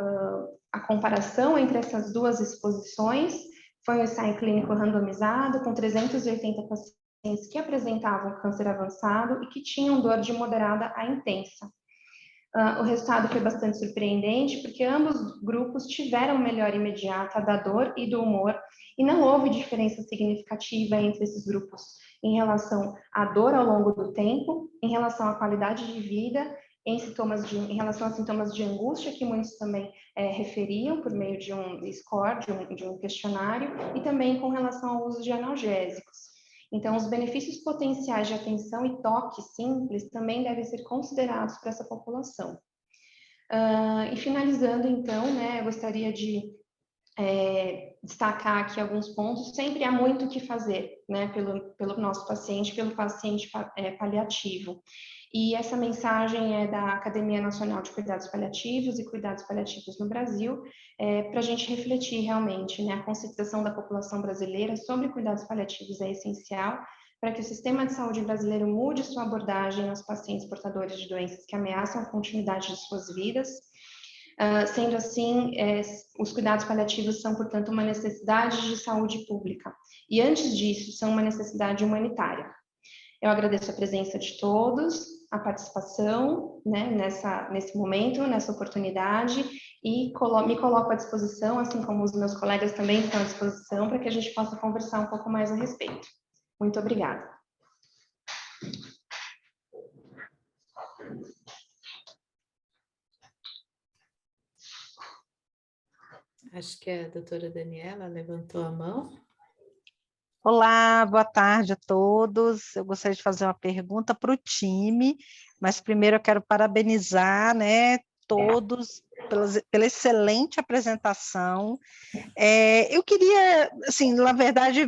a comparação entre essas 2 exposições, foi um ensaio clínico randomizado com 380 pacientes que apresentavam câncer avançado e que tinham dor de moderada a intensa. O resultado foi bastante surpreendente, porque ambos grupos tiveram melhora imediata da dor e do humor, e não houve diferença significativa entre esses grupos em relação à dor ao longo do tempo, em relação à qualidade de vida, em relação a sintomas de angústia, que muitos também referiam por meio de um score, de um questionário, e também com relação ao uso de analgésicos. Então, os benefícios potenciais de atenção e toque simples também devem ser considerados para essa população. E finalizando, então, né, eu gostaria de destacar aqui alguns pontos. Sempre há muito o que fazer, né, pelo nosso paciente, pelo paciente paliativo. E essa mensagem é da Academia Nacional de Cuidados Paliativos e Cuidados Paliativos no Brasil, para a gente refletir realmente, né, a conscientização da população brasileira sobre cuidados paliativos é essencial para que o sistema de saúde brasileiro mude sua abordagem aos pacientes portadores de doenças que ameaçam a continuidade de suas vidas. Sendo assim, os cuidados paliativos são, portanto, uma necessidade de saúde pública. E antes disso, são uma necessidade humanitária. Eu agradeço a presença de todos, a participação, né, nesse momento, nessa oportunidade, e me coloco à disposição, assim como os meus colegas também estão à disposição, para que a gente possa conversar um pouco mais a respeito. Muito obrigada. Acho que a doutora Daniela levantou a mão. Olá, boa tarde a todos. Eu gostaria de fazer uma pergunta para o time, mas primeiro eu quero parabenizar, né, todos pela excelente apresentação. Eu queria, assim, na verdade,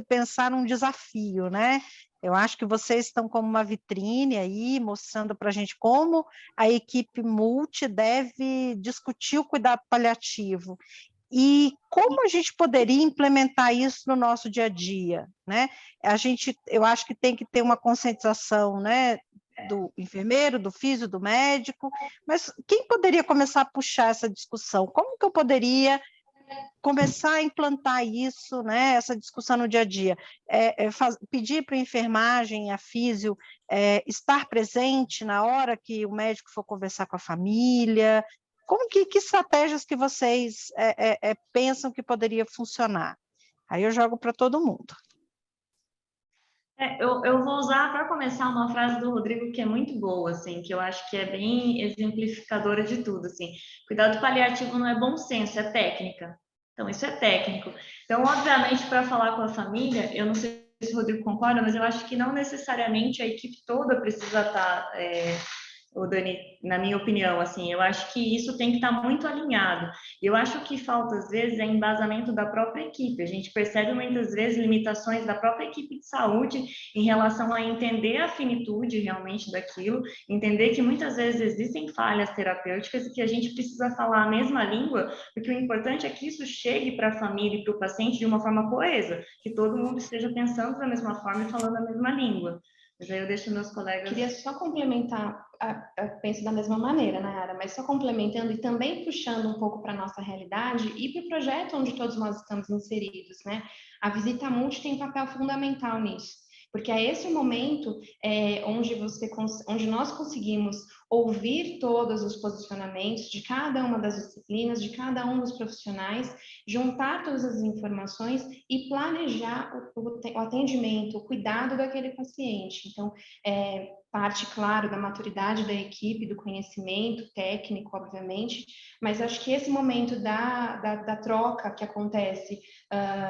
pensar num desafio, né? Eu acho que vocês estão como uma vitrine aí, mostrando para a gente como a equipe multi deve discutir o cuidado paliativo. E como a gente poderia implementar isso no nosso dia a dia, né? Eu acho que tem que ter uma conscientização, né, do enfermeiro, do físio, do médico, mas quem poderia começar a puxar essa discussão? Como que eu poderia começar a implantar isso, né, essa discussão no dia a dia? Pedir para a enfermagem, a físio, estar presente na hora que o médico for conversar com a família. Como que estratégias que vocês pensam que poderia funcionar? Aí eu jogo para todo mundo. Eu vou usar, para começar, uma frase do Rodrigo que é muito boa, assim, que eu acho que é bem exemplificadora de tudo, assim. Cuidado paliativo não é bom senso, é técnica. Então, isso é técnico. Então, obviamente, para falar com a família, eu não sei se o Rodrigo concorda, mas eu acho que não necessariamente a equipe toda precisa estar Dani, na minha opinião, assim, eu acho que isso tem que estar muito alinhado. Eu acho que falta, às vezes, é embasamento da própria equipe. A gente percebe, muitas vezes, limitações da própria equipe de saúde em relação a entender a finitude realmente daquilo, entender que, muitas vezes, existem falhas terapêuticas e que a gente precisa falar a mesma língua, porque o importante é que isso chegue para a família e para o paciente de uma forma coesa, que todo mundo esteja pensando da mesma forma e falando a mesma língua. Mas aí eu deixo meus colegas... Queria só complementar, penso da mesma maneira, Nayara, mas só complementando e também puxando um pouco para a nossa realidade e para o projeto onde todos nós estamos inseridos, né? A visita multi tem um papel fundamental nisso, porque é esse o momento onde nós conseguimos ouvir todos os posicionamentos de cada uma das disciplinas, de cada um dos profissionais, juntar todas as informações e planejar o atendimento, o cuidado daquele paciente. Então, parte, claro, da maturidade da equipe, do conhecimento técnico, obviamente, mas acho que esse momento da troca que acontece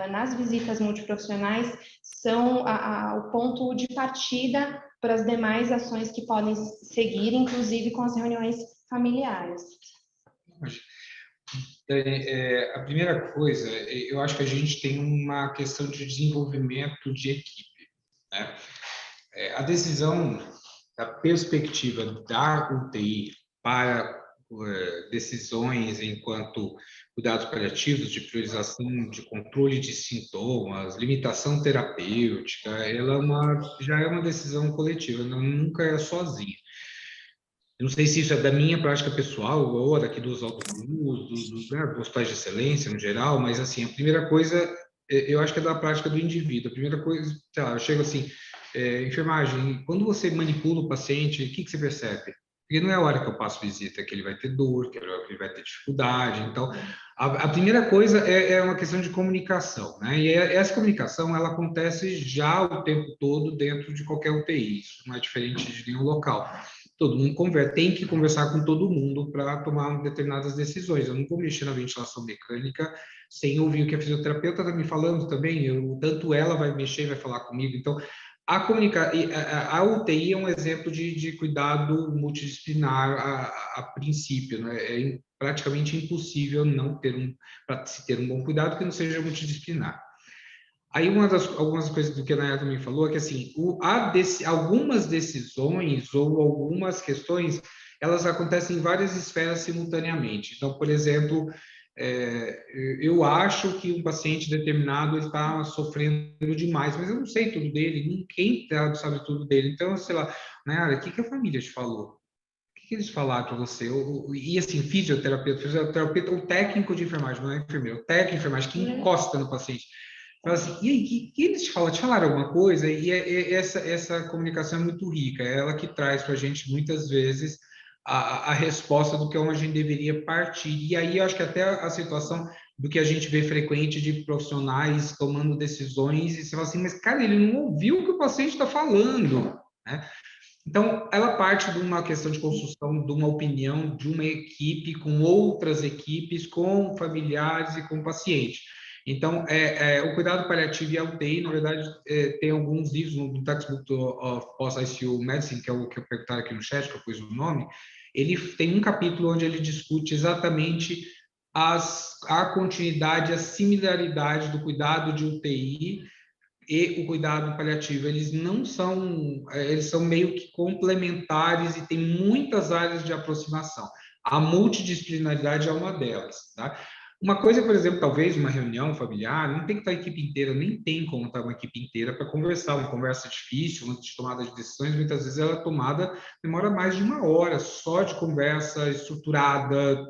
nas visitas multiprofissionais são o ponto de partida para as demais ações que podem seguir, inclusive com as reuniões familiares. A primeira coisa, eu acho que a gente tem uma questão de desenvolvimento de equipe, né? A decisão da perspectiva da UTI para decisões enquanto cuidados paliativos, de priorização, de controle de sintomas, limitação terapêutica, ela já é uma decisão coletiva, nunca é sozinha. Eu não sei se isso é da minha prática pessoal ou daqui dos dos hospitais de excelência no geral, mas assim, a primeira coisa, eu acho que é da prática do indivíduo. A primeira coisa, sei lá, eu chego assim, enfermagem, quando você manipula o paciente, o que você percebe? Porque não é a hora que eu passo visita que ele vai ter dor, que é a hora que ele vai ter dificuldade. Então, a primeira coisa é uma questão de comunicação, né? E essa comunicação, ela acontece já o tempo todo dentro de qualquer UTI. Isso não é diferente de nenhum local. Todo mundo tem que conversar com todo mundo para tomar determinadas decisões. Eu não vou mexer na ventilação mecânica sem ouvir o que a fisioterapeuta está me falando também. Tanto ela vai mexer, vai falar comigo. Então, a UTI é um exemplo de cuidado multidisciplinar a princípio, né? É praticamente impossível para se ter um bom cuidado que não seja multidisciplinar. Aí algumas coisas do que a Nayara também falou é que assim, algumas decisões ou algumas questões, elas acontecem em várias esferas simultaneamente. Então, por exemplo, eu acho que um paciente determinado está sofrendo demais, mas eu não sei tudo dele, ninguém sabe tudo dele. Então, sei lá, Nayara, o que a família te falou? O que eles falaram para você? E assim, fisioterapeuta, o técnico de enfermagem, não é enfermeiro, o técnico de enfermagem que encosta no paciente. Fala assim, e aí, que eles te falaram? Te falaram alguma coisa? E essa comunicação é muito rica, é ela que traz para a gente, muitas vezes, a resposta do que a gente deveria partir. E aí, eu acho que até a situação do que a gente vê frequente de profissionais tomando decisões, e você fala assim, mas, cara, ele não ouviu o que o paciente está falando, né? Então, ela parte de uma questão de construção de uma opinião de uma equipe com outras equipes, com familiares e com paciente. Então, o cuidado paliativo e a UTI, na verdade, tem alguns livros no Textbook of Post-ICU Medicine, que é o que eu perguntaram aqui no chat, que eu pus o nome, ele tem um capítulo onde ele discute exatamente a continuidade, a similaridade do cuidado de UTI e o cuidado paliativo. Eles são meio que complementares e tem muitas áreas de aproximação. A multidisciplinaridade é uma delas, tá? Uma coisa, por exemplo, talvez uma reunião familiar, não tem que estar a equipe inteira, nem tem como estar uma equipe inteira para conversar. Uma conversa difícil, uma tomada de decisões, muitas vezes ela demora mais de uma hora só de conversa estruturada,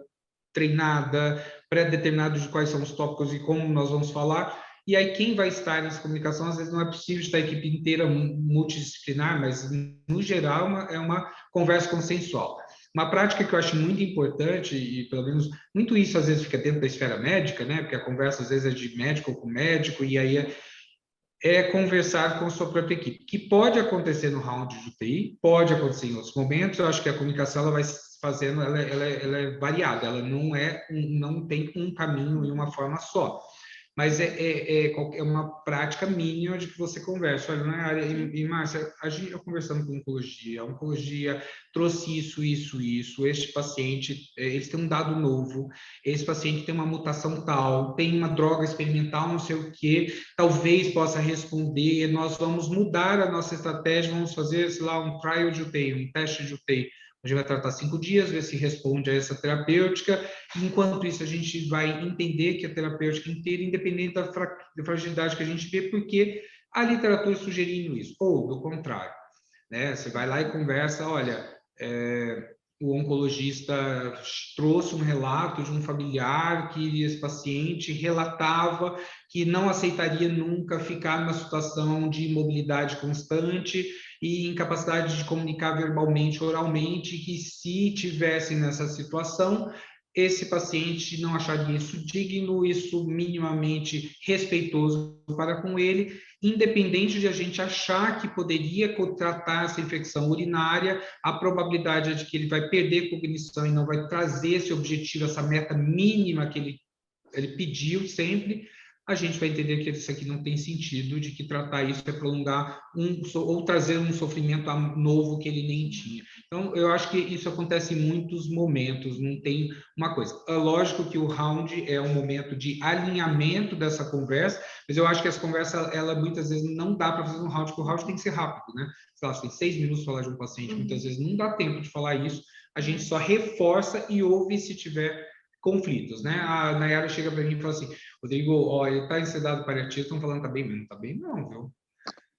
treinada, pré-determinado de quais são os tópicos e como nós vamos falar. E aí quem vai estar nessa comunicação, às vezes não é possível estar a equipe inteira multidisciplinar, mas no geral é uma conversa consensual. Uma prática que eu acho muito importante, e pelo menos muito isso às vezes fica dentro da esfera médica, né? Porque a conversa às vezes é de médico com médico, e aí é conversar com a sua própria equipe, que pode acontecer no round de UTI, pode acontecer em outros momentos. Eu acho que a comunicação ela vai fazendo, ela é variada, ela não tem um caminho e uma forma só. mas é uma prática mínima de que você conversa. Olha, na área, e Márcia, eu conversando com a oncologia trouxe isso, este paciente, eles têm um dado novo, esse paciente tem uma mutação tal, tem uma droga experimental, não sei o quê, talvez possa responder, nós vamos mudar a nossa estratégia, vamos fazer, sei lá, um trial de UTI, um teste de UTI. A gente vai tratar 5 dias, ver se responde a essa terapêutica. Enquanto isso, a gente vai entender que a terapêutica inteira, independente da fragilidade que a gente vê, porque a literatura sugerindo isso. Ou, do contrário, né? Você vai lá e conversa, olha, o oncologista trouxe um relato de um familiar que esse paciente relatava que não aceitaria nunca ficar numa situação de imobilidade constante e incapacidade de comunicar verbalmente, oralmente, que se tivesse nessa situação, esse paciente não acharia isso digno, isso minimamente respeitoso para com ele, independente de a gente achar que poderia tratar essa infecção urinária, a probabilidade é de que ele vai perder cognição e não vai trazer esse objetivo, essa meta mínima que ele pediu sempre, a gente vai entender que isso aqui não tem sentido, de que tratar isso é prolongar ou trazer um sofrimento novo que ele nem tinha. Então, eu acho que isso acontece em muitos momentos, não tem uma coisa. É lógico que o round é um momento de alinhamento dessa conversa, mas eu acho que essa conversa, ela muitas vezes não dá para fazer um round, porque o round tem que ser rápido, né? Sei lá, você tem 6 minutos para falar de um paciente, muitas vezes não dá tempo de falar isso, a gente só reforça e ouve se tiver conflitos, né? A Nayara chega para mim e fala assim, Rodrigo, ó, ele está em sedado paliativo, estão falando que está bem, mas não está bem não, viu?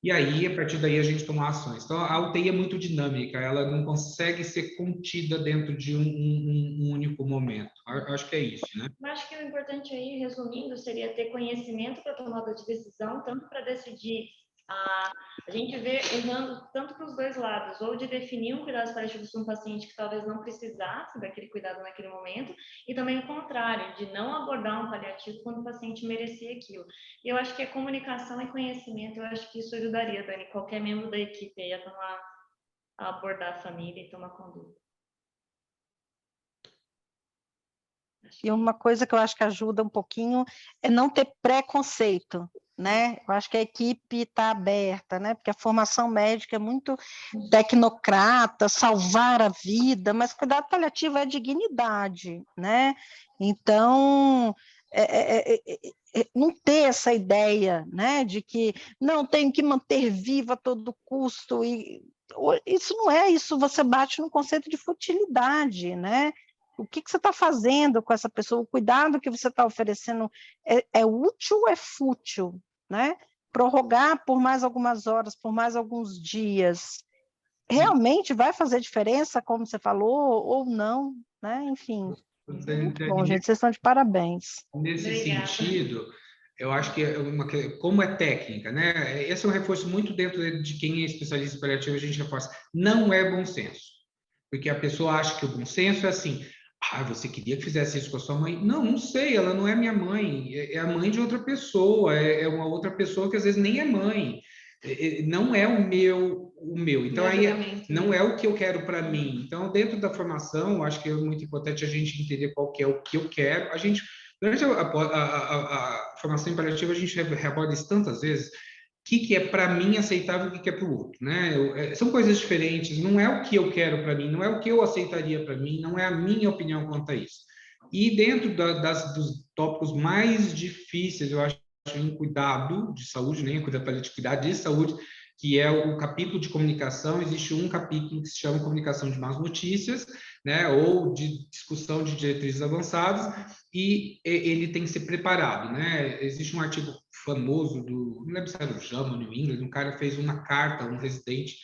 E aí, a partir daí, a gente toma ações. Então, a UTI é muito dinâmica, ela não consegue ser contida dentro de um único momento. Eu acho que é isso, né? Eu acho que o importante aí, resumindo, seria ter conhecimento para tomada de decisão, tanto para decidir a gente vê errando tanto para os dois lados, ou de definir um cuidado paliativo para um paciente que talvez não precisasse daquele cuidado naquele momento, e também o contrário, de não abordar um paliativo quando o paciente merecia aquilo. E eu acho que a comunicação e conhecimento, eu acho que isso ajudaria, Dani, qualquer membro da equipe aí a abordar a família e tomar conduta. E uma coisa que eu acho que ajuda um pouquinho é não ter preconceito, né? Eu acho que a equipe está aberta, né? Porque a formação médica é muito tecnocrata, salvar a vida, mas cuidado paliativo é dignidade, né? Então, não ter essa ideia, né? De que não tem que manter viva a todo custo e isso não é isso. Você bate no conceito de futilidade, né? O que você está fazendo com essa pessoa? O cuidado que você está oferecendo é útil ou é fútil? Né? Prorrogar por mais algumas horas, por mais alguns dias, realmente vai fazer diferença, como você falou, ou não? Né? Enfim, muito bom, gente, vocês estão de parabéns. Nesse sentido, eu acho que como é técnica, né? Esse é um reforço muito dentro de quem é especialista em paliativo, a gente reforça. Não é bom senso, porque a pessoa acha que o bom senso é assim, você queria que fizesse isso com a sua mãe? Não, não sei, ela não é minha mãe, é a mãe de outra pessoa, é uma outra pessoa que às vezes nem é mãe, não é o meu. Então, aí não é o que eu quero para mim. Então, dentro da formação, acho que é muito importante a gente entender qual que é o que eu quero. A gente, durante a formação em paliativa, a gente aborda isso tantas vezes, o que é para mim aceitável e o que é para o outro, né? São coisas diferentes, não é o que eu quero para mim, não é o que eu aceitaria para mim, não é a minha opinião quanto a isso. E dentro dos tópicos mais difíceis, eu acho, em cuidado de saúde, nem cuidado paliativo, cuidado de saúde, que é o capítulo de comunicação, existe um capítulo que se chama comunicação de más notícias, né, ou de discussão de diretrizes avançadas, e ele tem que ser preparado, né? Existe um artigo famoso não lembro se era o JAMA, New England, um cara fez uma carta, um residente,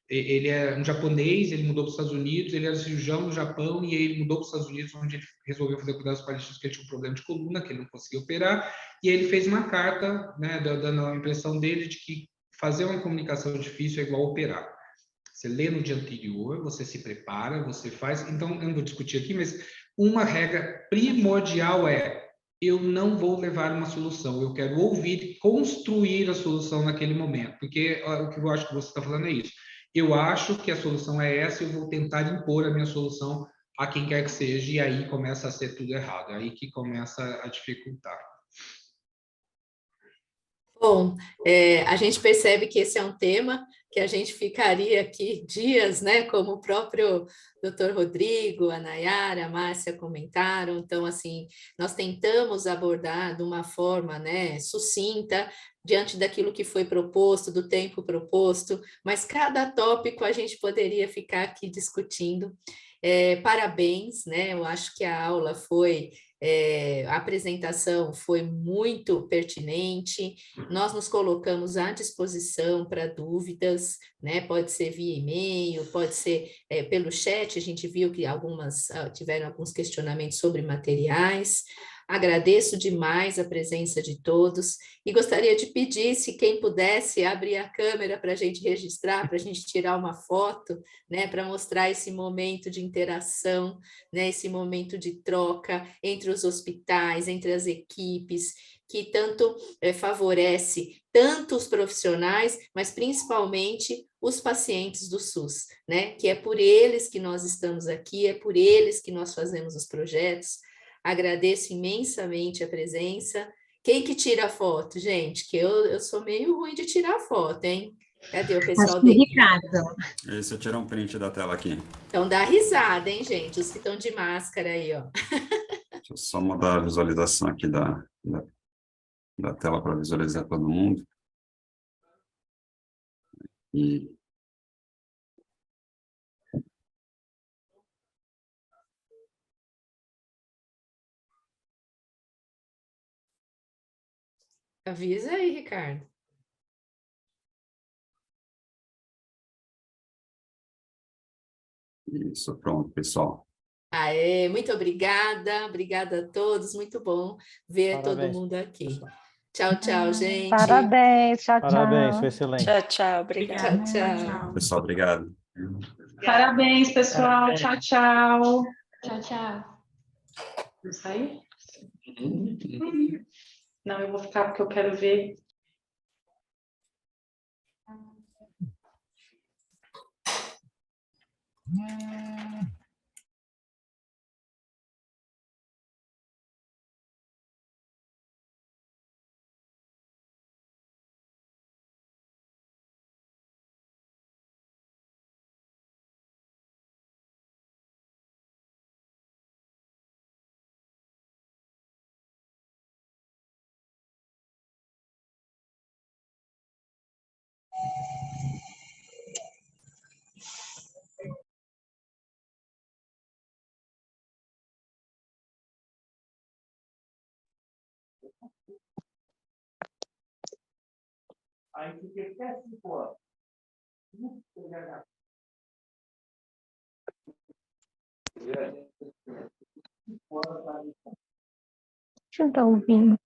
ele é um japonês, ele mudou para os Estados Unidos, ele era cirurgião no Japão, e aí ele mudou para os Estados Unidos, onde ele resolveu fazer cuidados paliativos, porque ele tinha um problema de coluna, que ele não conseguia operar, e aí ele fez uma carta, né, dando a impressão dele de que fazer uma comunicação difícil é igual operar. Você lê no dia anterior, você se prepara, você faz. Então, eu não vou discutir aqui, mas uma regra primordial é: eu não vou levar uma solução, eu quero ouvir e construir a solução naquele momento, porque o que eu acho que você está falando é isso. Eu acho que a solução é essa, eu vou tentar impor a minha solução a quem quer que seja, e aí começa a ser tudo errado, é aí que começa a dificultar. Bom, a gente percebe que esse é um tema que a gente ficaria aqui dias, né? Como o próprio Dr. Rodrigo, a Nayara, a Márcia comentaram. Então, assim, nós tentamos abordar de uma forma, né, sucinta, diante daquilo que foi proposto, do tempo proposto, mas cada tópico a gente poderia ficar aqui discutindo. Parabéns, né? Eu acho que a aula foi, a apresentação foi muito pertinente. Nós nos colocamos à disposição para dúvidas, né? Pode ser via e-mail, pode ser pelo chat. A gente viu que algumas tiveram alguns questionamentos sobre materiais. Agradeço demais a presença de todos e gostaria de pedir se quem pudesse abrir a câmera para a gente registrar, para a gente tirar uma foto, né, para mostrar esse momento de interação, né, esse momento de troca entre os hospitais, entre as equipes, que tanto favorece tanto os profissionais, mas principalmente os pacientes do SUS, né, que é por eles que nós estamos aqui, é por eles que nós fazemos os projetos. Agradeço imensamente a presença. Quem que tira a foto, gente? Que eu sou meio ruim de tirar foto, hein? Cadê o pessoal Acho que o dele? Ricardo. Esse eu tiro um print da tela aqui. Então dá risada, hein, gente? Os que estão de máscara aí, ó. Deixa eu só mudar a visualização aqui da tela para visualizar todo mundo. E Avisa aí, Ricardo. isso, pronto, pessoal. Aê, muito obrigada a todos, muito bom ver todo mundo aqui. Tchau, tchau, gente. Parabéns, tchau, tchau. Parabéns, foi excelente. Tchau, tchau. Obrigada. Tchau. Pessoal, obrigado. Parabéns, pessoal. Tchau, tchau. Tchau, tchau. Vamos sair? Não, eu vou ficar porque eu quero ver. Deixa eu estar ouvindo.